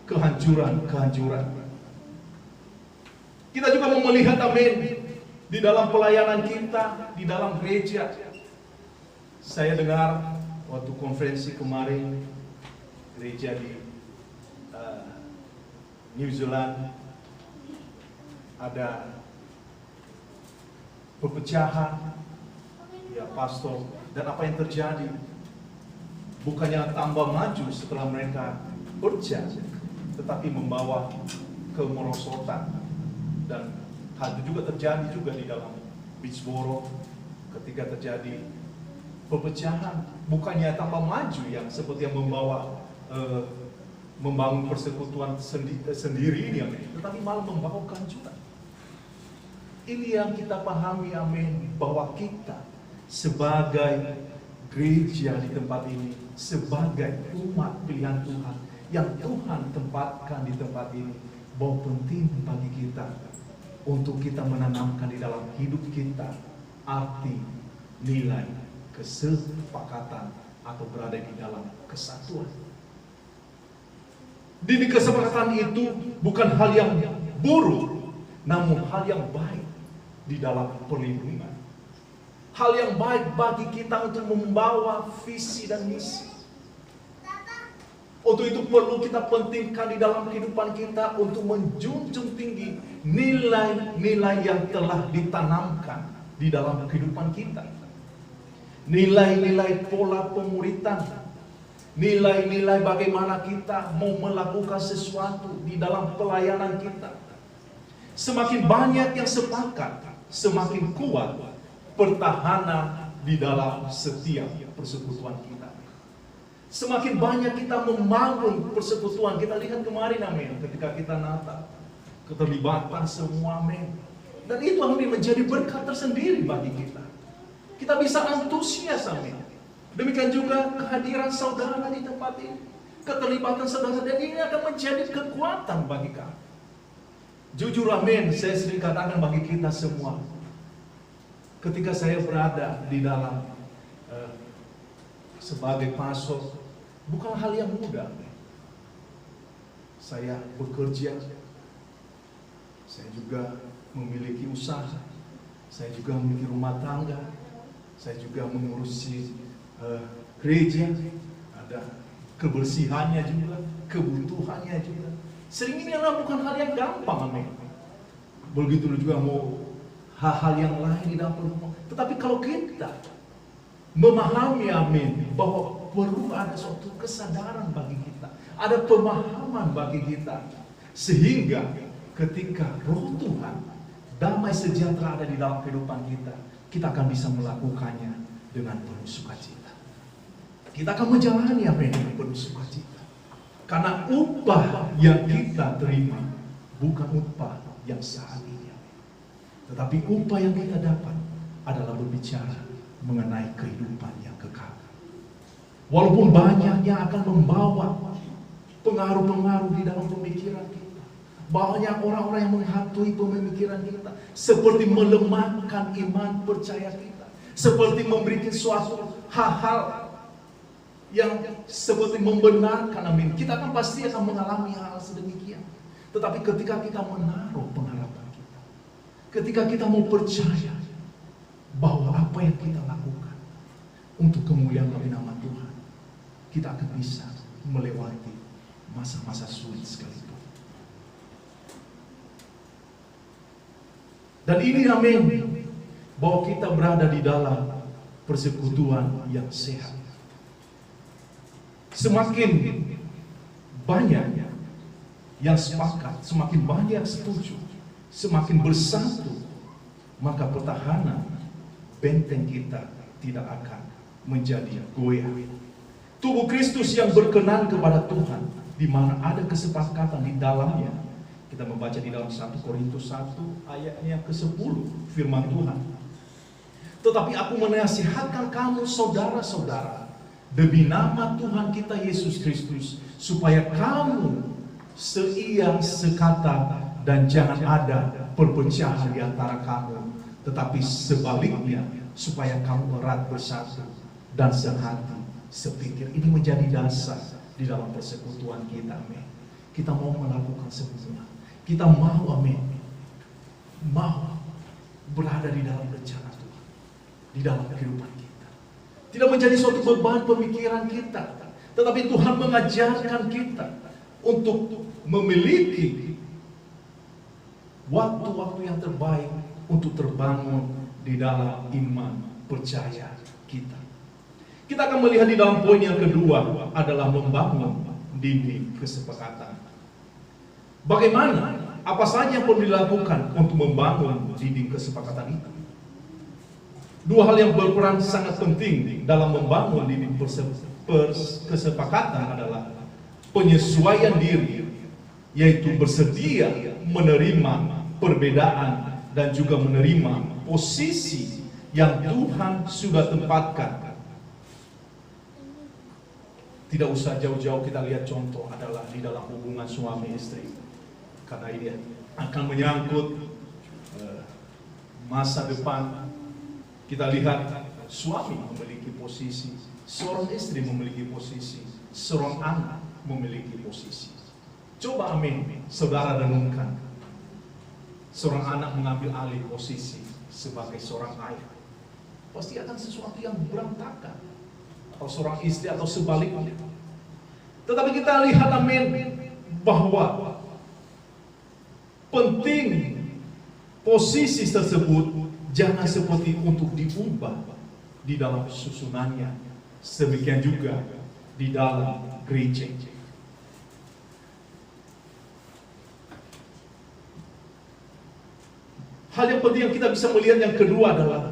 kehancuran. Kita juga melihat di dalam pelayanan kita, di dalam gereja. Saya dengar waktu konferensi kemarin gereja di New Zealand ada perpecahan, ya pastor, dan apa yang terjadi? Bukannya tambah maju setelah mereka pecah, tetapi membawa kemerosotan. Dan hal itu juga terjadi juga di dalam Beachboro ketika terjadi perpecahan. Bukannya tambah maju yang seperti yang membangun persekutuan sendiri ini, tetapi malah membawa kehancuran. Ini yang kita pahami, bahwa kita sebagai gereja di tempat ini, sebagai umat pilihan Tuhan yang Tuhan tempatkan di tempat ini, bahwa penting bagi kita untuk kita menanamkan di dalam hidup kita arti nilai kesepakatan atau berada di dalam kesatuan. Di kesepakatan itu bukan hal yang buruk, namun hal yang baik di dalam perlindungan. Hal yang baik bagi kita untuk membawa visi dan misi. Untuk itu perlu kita pentingkan di dalam kehidupan kita untuk menjunjung tinggi nilai-nilai yang telah ditanamkan di dalam kehidupan kita. Nilai-nilai pola pemuritan, nilai-nilai bagaimana kita mau melakukan sesuatu di dalam pelayanan kita. Semakin banyak yang sepakat, semakin kuat pertahanan di dalam setiap persekutuan kita. Semakin banyak kita membangun persekutuan. Kita lihat kemarin, ketika kita Natal, keterlibatan semua, dan itu menjadi berkat tersendiri bagi kita. Kita bisa antusias, Demikian juga kehadiran saudara di tempat ini, keterlibatan saudara, dan ini akan menjadi kekuatan bagi kami. Jujur, saya sering katakan bagi kita semua, ketika saya berada di dalam sebagai pastor, bukan hal yang mudah. Saya bekerja, saya juga memiliki usaha, saya juga memiliki rumah tangga, saya juga mengurusi gereja, ada kebersihannya juga, kebutuhannya juga. Sering ini adalah bukan hal yang gampang, amin. Begitu juga mau hal-hal yang lain di dalam rumah. Tetapi kalau kita memahami, amin, bahwa perlu ada suatu kesadaran bagi kita, ada pemahaman bagi kita, sehingga ketika Roh Tuhan, damai sejahtera ada di dalam kehidupan kita, kita akan bisa melakukannya dengan penuh sukacita. Kita akan menjalani apa yang dengan penuh sukacita. Karena upah yang kita terima bukan upah yang saat ini, tetapi upah yang kita dapat adalah berbicara mengenai kehidupan yang kekal. Walaupun banyak yang akan membawa pengaruh-pengaruh di dalam pemikiran kita, banyak orang-orang yang menghantui pemikiran kita, seperti melemahkan iman percaya kita, seperti memberikan suatu hal-hal yang seperti membenarkan, amin. Kita akan pasti akan mengalami hal sedemikian. Tetapi ketika kita menaruh pengharapan kita, ketika kita mau percaya bahwa apa yang kita lakukan untuk kemuliaan bagi nama Tuhan, kita akan bisa melewati masa-masa sulit sekalipun. Dan ini, amin, bahwa kita berada di dalam persekutuan yang sehat. Semakin banyak yang sepakat, semakin banyak yang setuju, semakin bersatu, maka pertahanan benteng kita tidak akan menjadi goyah. Tubuh Kristus yang berkenan kepada Tuhan, di mana ada kesepakatan di dalamnya. Kita membaca di dalam 1 Korintus 1 ayatnya ke-10, firman Tuhan. Tetapi aku menasihatkan kamu saudara-saudara, demi nama Tuhan kita Yesus Kristus, supaya kamu seia sekata dan jangan ada perpecahan di antara kamu, tetapi sebaliknya supaya kamu erat bersatu dan sehati sepikir. Ini menjadi dasar di dalam persekutuan kita, amin. Kita mau melakukan semua. Kita mau, amin, mau berada di dalam rencana Tuhan, di dalam kehidupan kita. Tidak menjadi suatu beban pemikiran kita, tetapi Tuhan mengajarkan kita untuk memiliki waktu-waktu yang terbaik untuk terbangun di dalam iman percaya kita. Kita akan melihat di dalam poin yang kedua adalah membangun dinding kesepakatan. Bagaimana? Apa saja yang perlu dilakukan untuk membangun dinding kesepakatan itu? Dua hal yang berperan sangat penting dalam membangun dinding kesepakatan adalah penyesuaian diri, yaitu bersedia menerima perbedaan dan juga menerima posisi yang Tuhan sudah tempatkan. Tidak usah jauh-jauh, kita lihat contoh adalah di dalam hubungan suami istri, karena ini akan menyangkut masa depan. Kita lihat suami memiliki posisi, seorang istri memiliki posisi, seorang anak memiliki posisi. Coba, amin, saudara renungkan, seorang anak mengambil alih posisi sebagai seorang ayah, pasti akan sesuatu yang berantakan. Atau seorang istri atau sebaliknya. Tetapi kita lihat, amin, bahwa penting posisi tersebut jangan seperti untuk diubah di dalam susunannya. Demikian juga di dalam gereja. Hal yang penting yang kita bisa melihat yang kedua adalah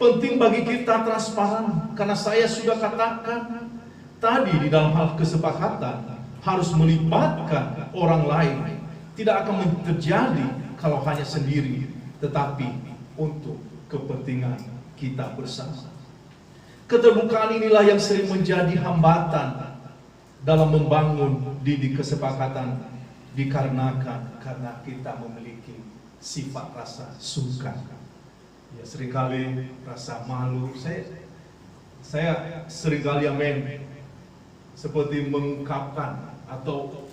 penting bagi kita transparan, karena saya sudah katakan tadi di dalam hal kesepakatan harus melibatkan orang lain. Tidak akan terjadi kalau hanya sendiri, tetapi untuk kepentingan kita bersama. Keterbukaan inilah yang sering menjadi hambatan dalam membangun dinding kesepakatan, dikarenakan karena kita memiliki sifat rasa sungkan. Ya, seringkali rasa malu. Saya seringkali, amin, seperti mengungkapkan atau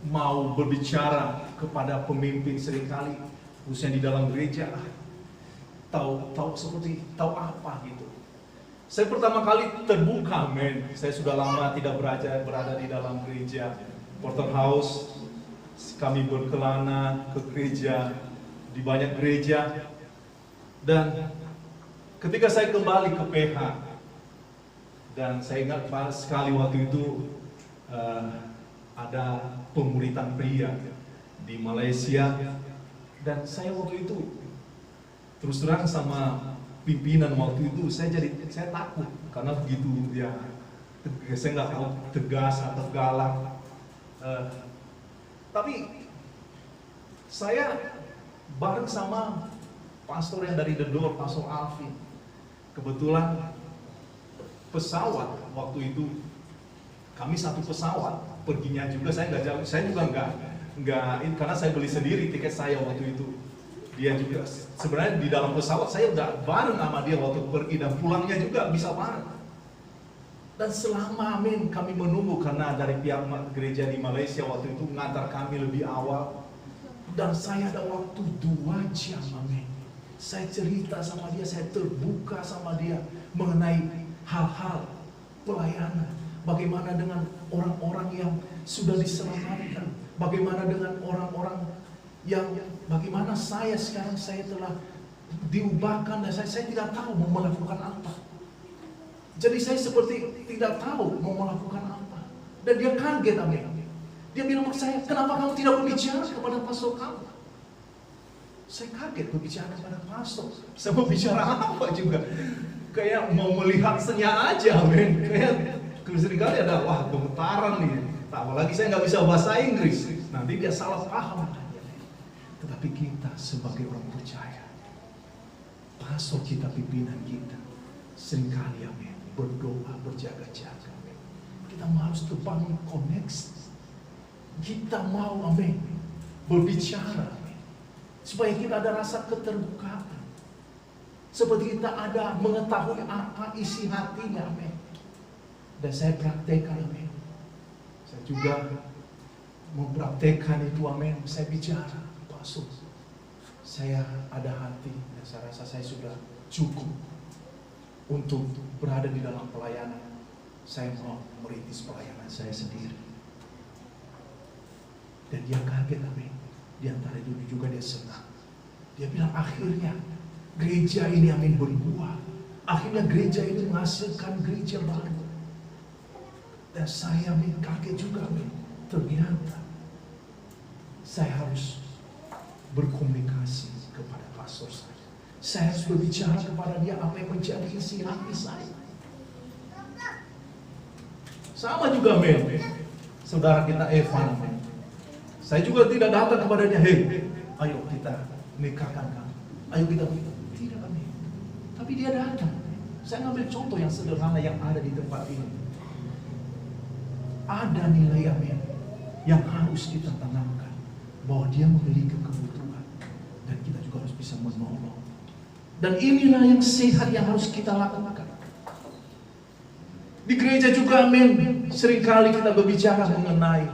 mau berbicara kepada pemimpin seringkali, khususnya di dalam gereja, tahu seperti tahu apa gitu. Saya pertama kali terbuka, men. Saya sudah lama tidak berada di dalam gereja. Porterhouse, kami berkelana ke gereja, di banyak gereja. Dan ketika saya kembali ke PH, dan saya ingat sekali waktu itu ada pemuritan pria di Malaysia, dan saya waktu itu terus terang sama pimpinan waktu itu saya takut karena begitu ya, saya nggak tahu tegas atau galak, tapi saya bareng sama pastor yang dari The Door, Pastor Alvin. Kebetulan pesawat waktu itu kami satu pesawat perginya juga, saya nggak jauh, saya juga nggak karena saya beli sendiri tiket saya waktu itu. Dia juga sebenarnya di dalam pesawat saya udah bareng sama dia waktu pergi, dan pulangnya juga bisa bareng. Dan selama kami menunggu karena dari pihak gereja di Malaysia waktu itu mengantar kami lebih awal, dan saya ada waktu 2 jam, saya cerita sama dia, saya terbuka sama dia mengenai hal-hal pelayanan. Bagaimana dengan orang-orang yang sudah diselamatkan, bagaimana dengan orang-orang yang bagaimana saya sekarang saya telah diubahkan dan saya tidak tahu mau melakukan apa. Jadi saya seperti tidak tahu mau melakukan apa. Dan dia kaget, Dia bilang ke saya, kenapa kamu tidak berbicara kepada pastor kamu? Saya kaget berbicara kepada pastor. Saya mau bicara apa juga? Kayak mau melihat senya aja, Kayak seringkali ada gemetaran nih. Apalagi saya nggak bisa bahasa Inggris. Nanti dia salah paham. Tetapi kita sebagai orang percaya, pastor kita, pimpinan kita, seringkali berdoa, berjaga-jaga. Kita harus terbangun koneksi. Kita mau berbicara, supaya kita ada rasa keterbukaan. Seperti kita ada mengetahui apa isi hatinya. Dan saya praktekkan, saya juga mempraktekkan itu, saya bicara. Saya ada hati dan saya rasa saya sudah cukup untuk berada di dalam pelayanan. Saya mau merintis pelayanan saya sendiri. Dan dia kaget, di antara itu juga dia senang. Dia bilang akhirnya gereja ini berbuah. Akhirnya gereja ini menghasilkan gereja baru. Dan saya kaget juga, ternyata saya harus berkomunikasi kepada pastor saya. Saya harus berbicara kepada dia apa yang menjadi isi hati saya. Sama juga, saudara kita Evan, saya juga tidak datang kepada dia, ayo kita nikahkan kamu, ayo kita tidak, tapi dia datang. Saya ngambil contoh yang sederhana yang ada di tempat ini. Ada nilai yang harus kita tanamkan, bahwa dia memiliki kebutuhan dan kita juga harus bisa menolong. Dan inilah yang sehat yang harus kita lakukan. Di gereja juga, seringkali kita berbicara mengenai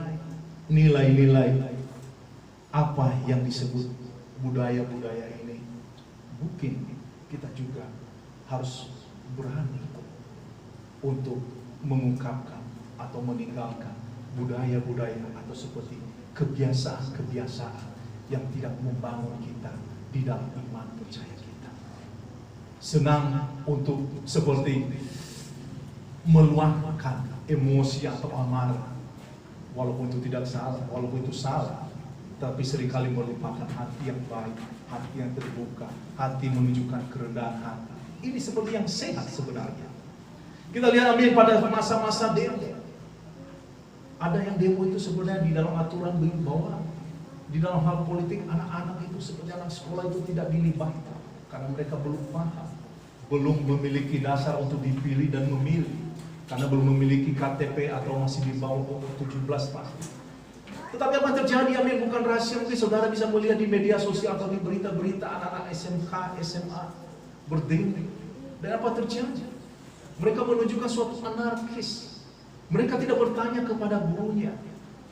nilai-nilai apa yang disebut budaya-budaya ini. Mungkin kita juga harus berani untuk mengungkapkan atau meninggalkan budaya-budaya atau seperti kebiasaan-kebiasaan yang tidak membangun kita di dalam iman percaya kita. Senang untuk seperti meluapkan emosi atau amarah, walaupun itu tidak salah, walaupun itu salah, tapi seringkali melupakan hati yang baik, hati yang terbuka, hati menunjukkan kerendahan hati. Ini seperti yang sehat sebenarnya. Kita lihat pada masa-masa demo. Ada yang demo itu sebenarnya di dalam aturan bahwa di dalam hal politik anak-anak itu seperti anak sekolah itu tidak dilibatkan karena mereka belum paham, belum memiliki dasar untuk dipilih dan memilih, karena belum memiliki KTP atau masih di bawah umur 17 tahun. Tetapi apa terjadi? Bukan rahasia, mungkin saudara bisa melihat di media sosial atau di berita-berita anak-anak SMK, SMA berdemo. Dan apa terjadi? Mereka menunjukkan suatu anarkis. Mereka tidak bertanya kepada gurunya,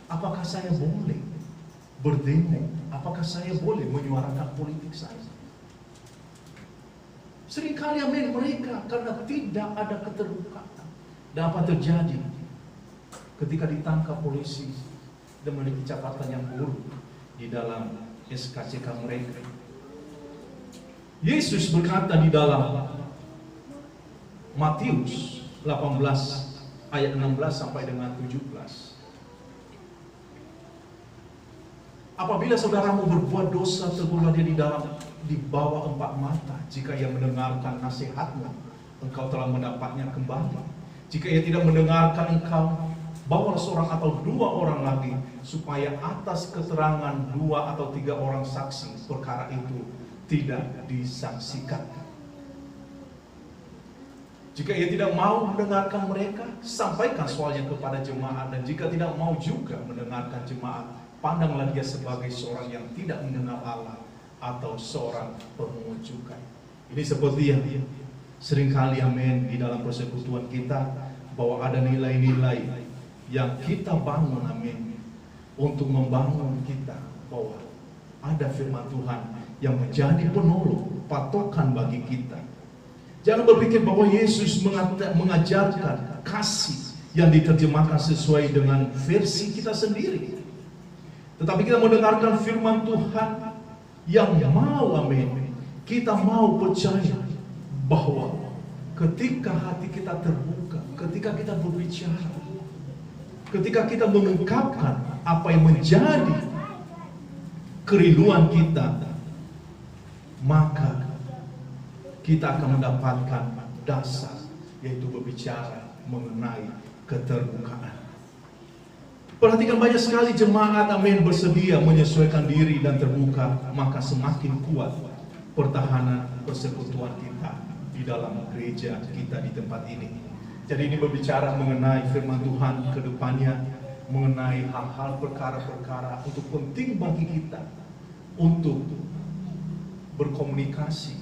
apakah saya boleh berdemo? Apakah saya boleh menyuarakan politik saya? Seringkali amin mereka karena tidak ada keterbukaan. Dan apa terjadi ketika ditangkap polisi dan memiliki catatan yang buruk di dalam SKCK mereka? Yesus berkata di dalam Matius 18 ayat 16 sampai dengan 17. Apabila saudaramu berbuat dosa, tegurlah dia di bawah 4 mata. Jika ia mendengarkan nasihatmu, engkau telah mendapatnya kembali. Jika ia tidak mendengarkan engkau, bawalah seorang atau 2 orang lagi, supaya atas keterangan 2 atau 3 orang saksi perkara itu tidak disaksikan. Jika ia tidak mau mendengarkan mereka, sampaikan soalnya kepada jemaat. Dan jika tidak mau juga mendengarkan jemaat, pandanglah dia sebagai seorang yang tidak mengenal Allah atau seorang pemungut cukai. Ini seperti yang seringkali amin di dalam persekutuan kita, bahwa ada nilai-nilai yang kita bangun amin untuk membangun kita, bahwa ada firman Tuhan yang menjadi penolong, patokan bagi kita. Jangan berpikir bahwa Yesus mengajarkan kasih yang diterjemahkan sesuai dengan versi kita sendiri. Tetapi kita mendengarkan firman Tuhan yang mau amin, kita mau percaya bahwa ketika hati kita terbuka, ketika kita berbicara, ketika kita mengungkapkan apa yang menjadi kerinduan kita, maka kita akan mendapatkan dasar, yaitu berbicara mengenai keterbukaan. Perhatikan, banyak sekali jemaat amin bersedia menyesuaikan diri dan terbuka, maka semakin kuat pertahanan persekutuan kita di dalam gereja kita di tempat ini. Jadi ini berbicara mengenai firman Tuhan ke depannya, mengenai hal-hal perkara-perkara untuk penting bagi kita untuk berkomunikasi.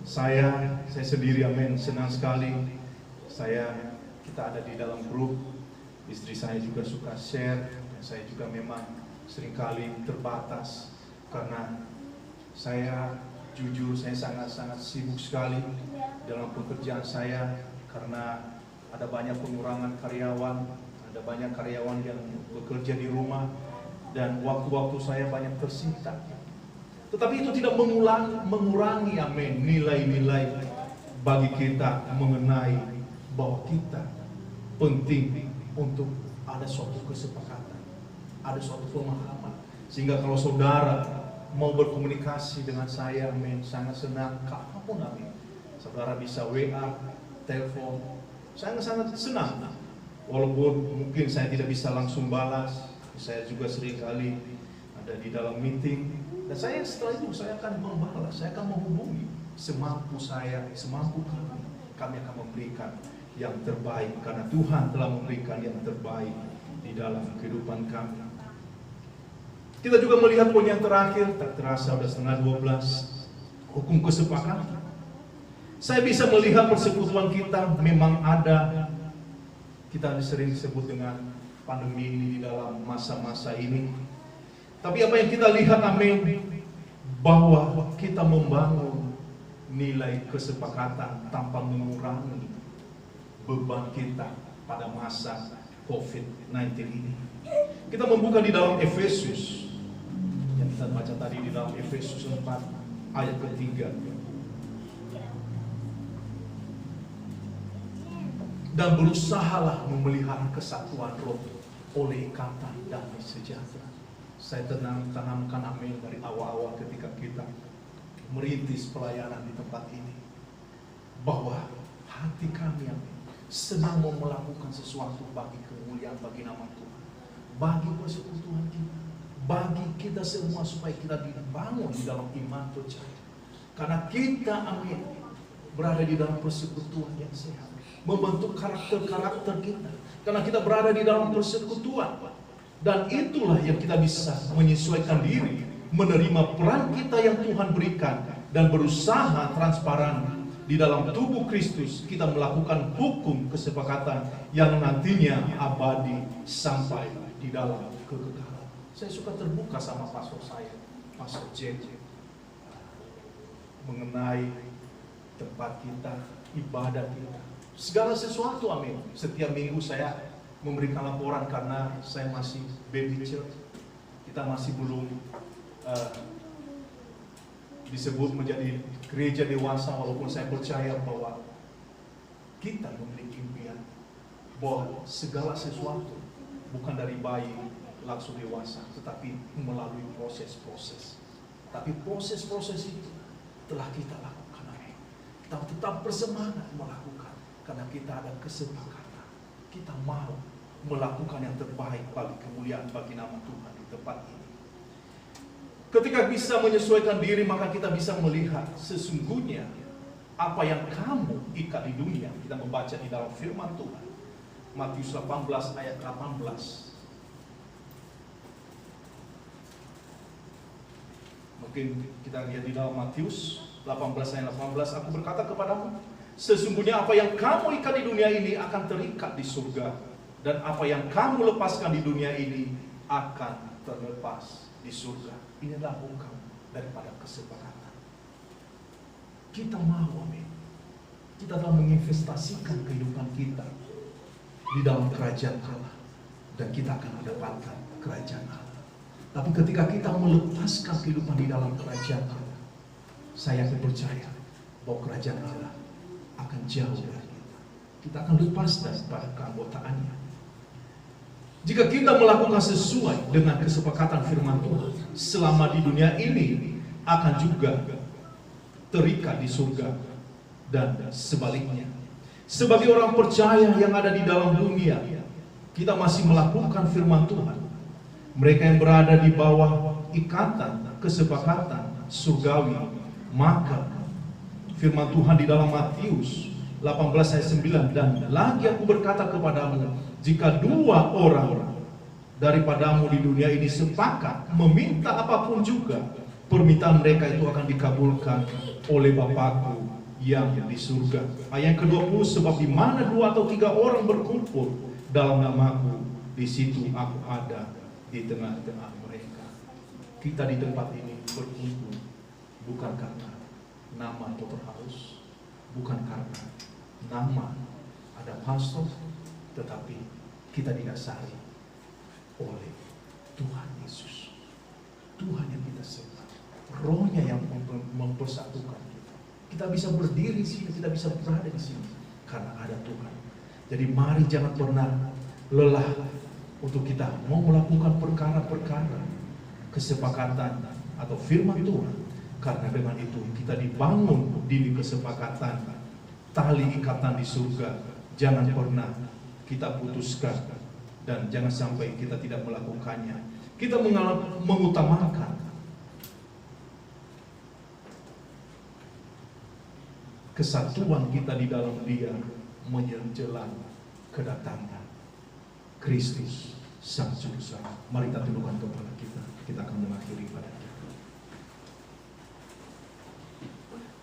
Saya sendiri amin senang sekali kita ada di dalam grup. Istri saya juga suka share, dan saya juga memang seringkali terbatas karena saya jujur saya sangat-sangat sibuk sekali dalam pekerjaan saya, karena ada banyak pengurangan karyawan, ada banyak karyawan yang bekerja di rumah, dan waktu-waktu saya banyak tersita. Tetapi itu tidak mengurangi amin nilai-nilai bagi kita mengenai bahwa kita penting untuk ada suatu kesepakatan, ada suatu pemahaman, sehingga kalau saudara mau berkomunikasi dengan saya, amin, sangat senang, kapanpun amin, saudara bisa WA, telepon, sangat senang. Walaupun mungkin saya tidak bisa langsung balas, saya juga seringkali ada di dalam meeting, dan saya setelah itu saya akan membalas, saya akan menghubungi semampu saya, semampu kami akan memberikan yang terbaik, karena Tuhan telah memberikan yang terbaik di dalam kehidupan kami. Kita juga melihat poin yang terakhir, tak terasa sudah setengah 12, hukum kesepakatan. Saya bisa melihat persekutuan kita memang ada, kita sering disebut dengan pandemi ini di dalam masa-masa ini. Tapi apa yang kita lihat amin, bahwa kita membangun nilai kesepakatan tanpa mengurangi beban kita pada masa COVID-19 ini. Kita membuka di dalam Efesus, yang kita baca tadi di dalam Efesus 4 ayat ketiga. Dan berusahalah memelihara kesatuan roh oleh ikatan damai sejahtera. Saya tanamkan amin dari awal-awal ketika kita merintis pelayanan di tempat ini, bahwa hati kami amin senang mau melakukan sesuatu bagi kemuliaan, bagi nama Tuhan, bagi persekutuan kita, bagi kita semua, supaya kita dibangun di dalam iman percaya. Karena kita amin berada di dalam persekutuan yang sehat, membentuk karakter-karakter kita, karena kita berada di dalam persekutuan. Dan itulah yang kita bisa menyesuaikan diri, menerima peran kita yang Tuhan berikan, dan berusaha transparan di dalam tubuh Kristus kita melakukan hukum kesepakatan yang nantinya abadi sampai di dalam kekekalan. Saya suka terbuka sama pastor saya, Pastor JJ, mengenai tempat kita, ibadah kita, segala sesuatu, amin. Setiap minggu saya memberikan laporan karena saya masih baby church. Kita masih belum disebut menjadi gereja dewasa, walaupun saya percaya bahwa kita memiliki impian bahwa segala sesuatu bukan dari bayi langsung dewasa, tetapi melalui proses-proses. Tapi proses-proses itu telah kita lakukan, amin. Kita tetap bersemangat melakukan karena kita ada kesepakatan. Kita mau melakukan yang terbaik bagi kemuliaan bagi nama Tuhan di tempat ini. Ketika bisa menyesuaikan diri, maka kita bisa melihat sesungguhnya apa yang kamu ikat di dunia. Kita membaca di dalam firman Tuhan, Matius 18 ayat 18. Mungkin kita lihat di dalam Matius 18 ayat 18, aku berkata kepadamu, sesungguhnya apa yang kamu ikat di dunia ini akan terikat di surga, dan apa yang kamu lepaskan di dunia ini akan terlepas di surga. Ini adalah hukum daripada kesepakatan. Kita mau, amin. Kita telah menginvestasikan kehidupan kita di dalam kerajaan Allah, dan kita akan mendapatkan kerajaan Allah. Tapi ketika kita melepaskan kehidupan di dalam kerajaan Allah, saya percaya bahwa kerajaan Allah akan jauh dari kita. Kita akan lepas daripada keanggotaannya. Jika kita melakukan sesuai dengan kesepakatan firman Tuhan, selama di dunia ini akan juga terikat di surga, dan sebaliknya. Sebagai orang percaya yang ada di dalam dunia, kita masih melakukan firman Tuhan. Mereka yang berada di bawah ikatan kesepakatan surgawi, maka firman Tuhan di dalam Matius 18 ayat 9, dan lagi aku berkata kepadamu, jika dua orang daripadamu di dunia ini sepakat meminta apapun juga, permintaan mereka itu akan dikabulkan oleh Bapakku yang di surga. Ayat ke-20, sebab di mana 2 atau 3 orang berkumpul dalam namaku, di situ aku ada di tengah-tengah mereka. Kita di tempat ini berkumpul bukan karena nama Dr. House, bukan karena nama ada pastor, tetapi kita didasari oleh Tuhan Yesus. Tuhan yang kita sembah, Rohnya yang mempersatukan kita. Kita bisa berdiri di sini, kita bisa berada di sini karena ada Tuhan. Jadi mari jangan pernah lelah untuk kita mau melakukan perkara-perkara kesepakatan atau firman Tuhan, karena dengan itu kita dibangun di kesepakatan, tali ikatan di surga. Jangan pernah kita putuskan, dan jangan sampai kita tidak melakukannya. Kita mengutamakan kesatuan kita di dalam Dia menjelang kedatangan Kristus Sang Juru Selamat. Mari kita tundukkan kepala kita. Kita akan mengakhiri pada kita.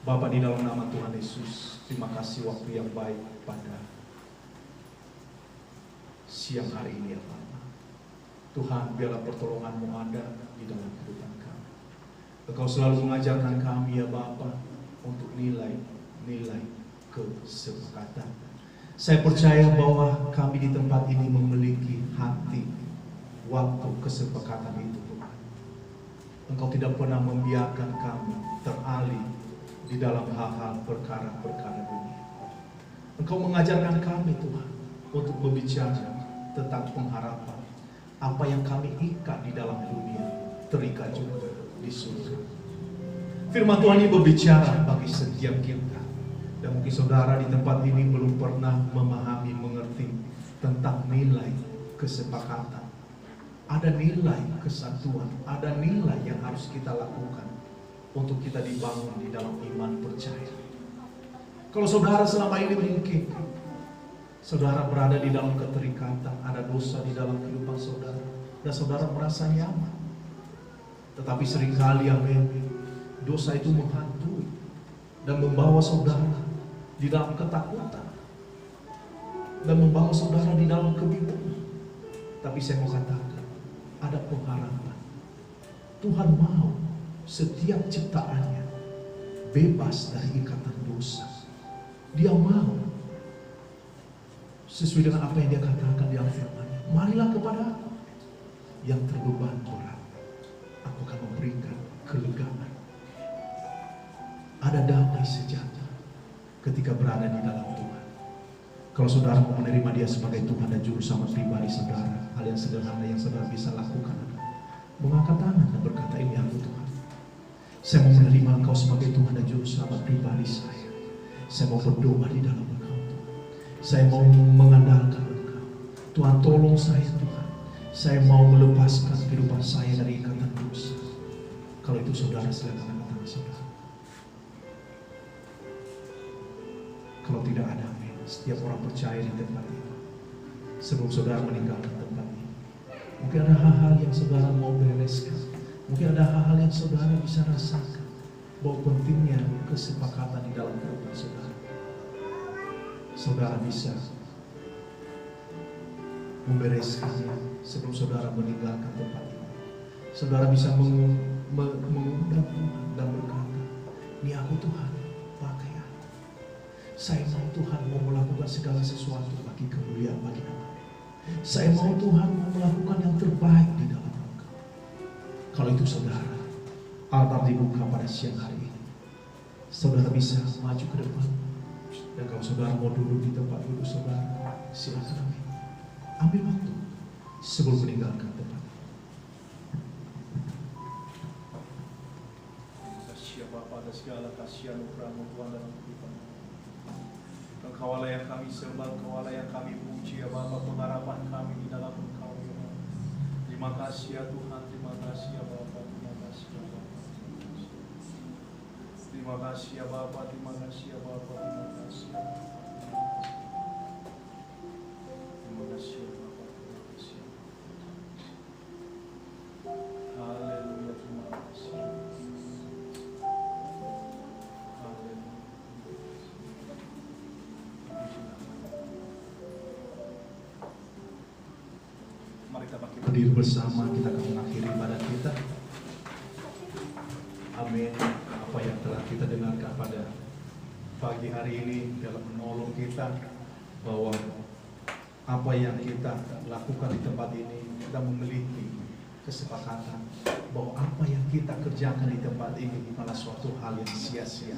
Bapa, di dalam nama Tuhan Yesus, terima kasih waktu yang baik pada siang hari ini ya Bapa. Tuhan, biarlah pertolongan-Mu ada di dalam kehidupan kami. Engkau selalu mengajarkan kami ya Bapa untuk nilai kesepakatan. Saya percaya bahwa kami di tempat ini memiliki hati waktu kesepakatan itu Tuhan. Engkau tidak pernah membiarkan kami teralih di dalam hal-hal perkara-perkara dunia. Engkau mengajarkan kami Tuhan untuk berbicara tentang pengharapan. Apa yang kami ikat di dalam dunia terikat juga di surga. Firman Tuhan ini berbicara bagi setiap kita. Dan mungkin saudara di tempat ini belum pernah memahami, mengerti tentang nilai kesepakatan. Ada nilai kesatuan, ada nilai yang harus kita lakukan untuk kita dibangun di dalam iman percaya. Kalau saudara selama ini mungkin saudara berada di dalam keterikatan, ada dosa di dalam kehidupan saudara, dan saudara merasa nyaman. Tetapi seringkali dosa itu menghantui dan membawa saudara di dalam ketakutan, dan membawa saudara di dalam kebingungan. Tapi saya mau katakan, ada pengharapan. Tuhan mau setiap ciptaannya bebas dari ikatan dosa. Dia mau sesuai dengan apa yang dia katakan di dalam firman-Nya. Marilah kepada Aku yang terbeban berat, Aku akan memberikan kelegaan. Ada damai sejahtera ketika berada di dalam Tuhan. Kalau saudara mau menerima Dia sebagai Tuhan dan Juru Selamat pribadi saudara, hal yang sederhana yang saudara bisa lakukan adalah mengangkat tangan dan berkata, ini aku Tuhan. Saya mau menerima Engkau sebagai Tuhan dan Juru Selamat pribadi saya. Saya mau berdoa di dalam Engkau Tuhan. Saya mau mengandalkan Engkau. Tuhan tolong saya Tuhan. Saya mau melepaskan kehidupan saya dari ikatan dosa. Kalau itu saudara, silakan angkat tangan saudara. Kalau tidak ada, amin. Setiap orang percaya di tempat ini, sebelum saudara meninggalkan tempat ini, mungkin ada hal-hal yang saudara mau bereskan. Mungkin ada hal-hal yang saudara bisa rasakan bahwa pentingnya kesepakatan di dalam kehidupan saudara. Saudara bisa membereskannya sebelum saudara meninggalkan tempat ini. Saudara bisa mengundang Tuhan dan berkata, ini aku Tuhan, pakai aku. Saya mau Tuhan mau melakukan segala sesuatu bagi kemuliaan bagi nama. Saya mau Tuhan mau melakukan yang terbaik di dalam Engkau. Kalau itu saudara, altar dibuka pada siang hari ini. Saudara bisa maju ke depan. Dan kalau saudara mau duduk di tempat duduk saudara, silakan amin. Ambil waktu sebelum meninggalkan tempat. Kasih Bapa atas segala kasih anugerah-Mu Tuhan dalam kehidupan. Engkau Allah yang kami sembah, Engkau Allah yang kami puji ya Bapa, pengharapan kami di dalam Engkau ya Bapa. Terima kasih ya Tuhan, terima kasih ya Bapa, terima kasih ya Bapa. Terima kasih ya Bapa, terima kasih ya Bapa, terima kasih ya Bapa. Terima kasih ya Bapa, terima kasih. Haleluya, terima kasih. Mari kita berdiri bersama, kita akan mengakhiri ibadat kita. Amin. Apa yang telah kita dengarkan pada pagi hari ini dalam menolong kita bahwa apa yang kita lakukan di tempat ini, kita memiliki kesepakatan bahwa apa yang kita kerjakan di tempat ini bukanlah suatu hal yang sia-sia,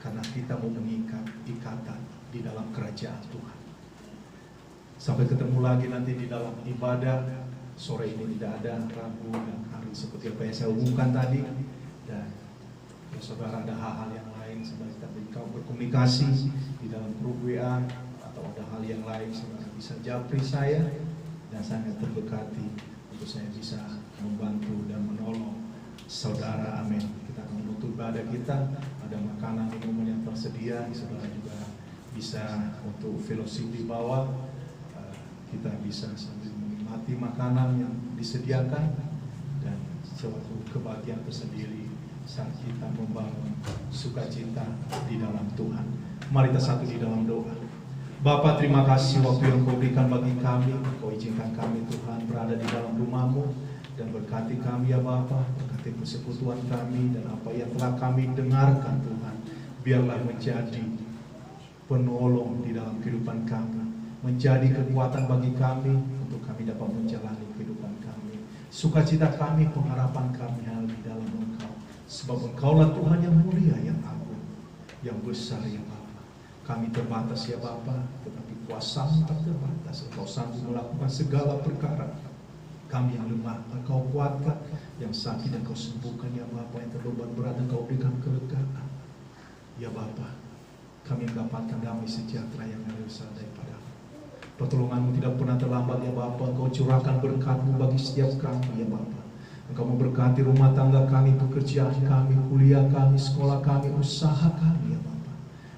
karena kita mau mengikat ikatan di dalam kerajaan Tuhan. Sampai ketemu lagi nanti di dalam ibadah. Sore ini tidak ada Rabu dan hari seperti apa yang saya umumkan tadi. Dan ya, saudara ada hal-hal yang lain sebagai kita berkomunikasi di dalam grup WA atau ada hal yang lain, saudara bisa japri saya dan sangat terberkati untuk saya bisa membantu dan menolong saudara. Amin. Kita akan menutup ibadah kita. Ada makanan minuman yang tersedia, saudara juga bisa untuk fellowship di bawah. Kita bisa sambil menikmati makanan yang disediakan dan suatu kebahagiaan tersendiri saat kita membangun sukacita di dalam Tuhan. Mari kita satu di dalam doa. Bapa, terima kasih waktu yang Kau berikan bagi kami. Kau izinkan kami Tuhan berada di dalam rumah-Mu dan berkati kami ya Bapa, berkati persekutuan kami dan apa yang telah kami dengarkan Tuhan, biarlah menjadi penolong di dalam kehidupan kami, menjadi kekuatan bagi kami untuk kami dapat menjalani kehidupan kami. Sukacita kami, pengharapan kami hanya di dalam Engkau. Sebab Engkaulah Tuhan yang mulia, yang agung, yang besar ya Bapa. Kami terbatas ya Bapa, tetapi kuasa-Mu tak terbatas. Engkau sanggup melakukan segala perkara. Kami yang lemah, Engkau kuatkan. Yang sakit, Engkau sembuhkan ya Bapa. Yang terbeban berat, Engkau berikan kelegaan. Ya Bapa, kami mendapatkan damai sejahtera yang besar daripada pertolongan-Mu tidak pernah terlambat ya Bapa. Engkau curahkan berkat-Mu bagi setiap kami ya Bapa. Engkau memberkati rumah tangga kami, pekerjaan kami, kuliah kami, sekolah kami, usaha kami ya Bapa.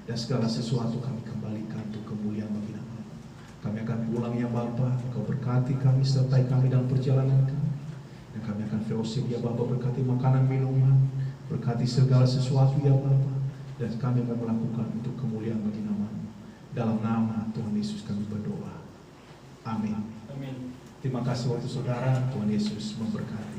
Dan segala sesuatu kami kembalikan untuk kemuliaan bagi nama-Mu. Kami akan pulang ya Bapa. Engkau berkati kami, sertai kami dalam perjalanan kami. Dan kami akan fellowship ya Bapa, berkati makanan minuman, berkati segala sesuatu ya Bapa. dan kami akan melakukan untuk kemuliaan bagi nama-Mu. Dalam nama Tuhan Yesus kami berdoa. Amin. Amin. Terima kasih waktu saudara. Tuhan Yesus memberkati.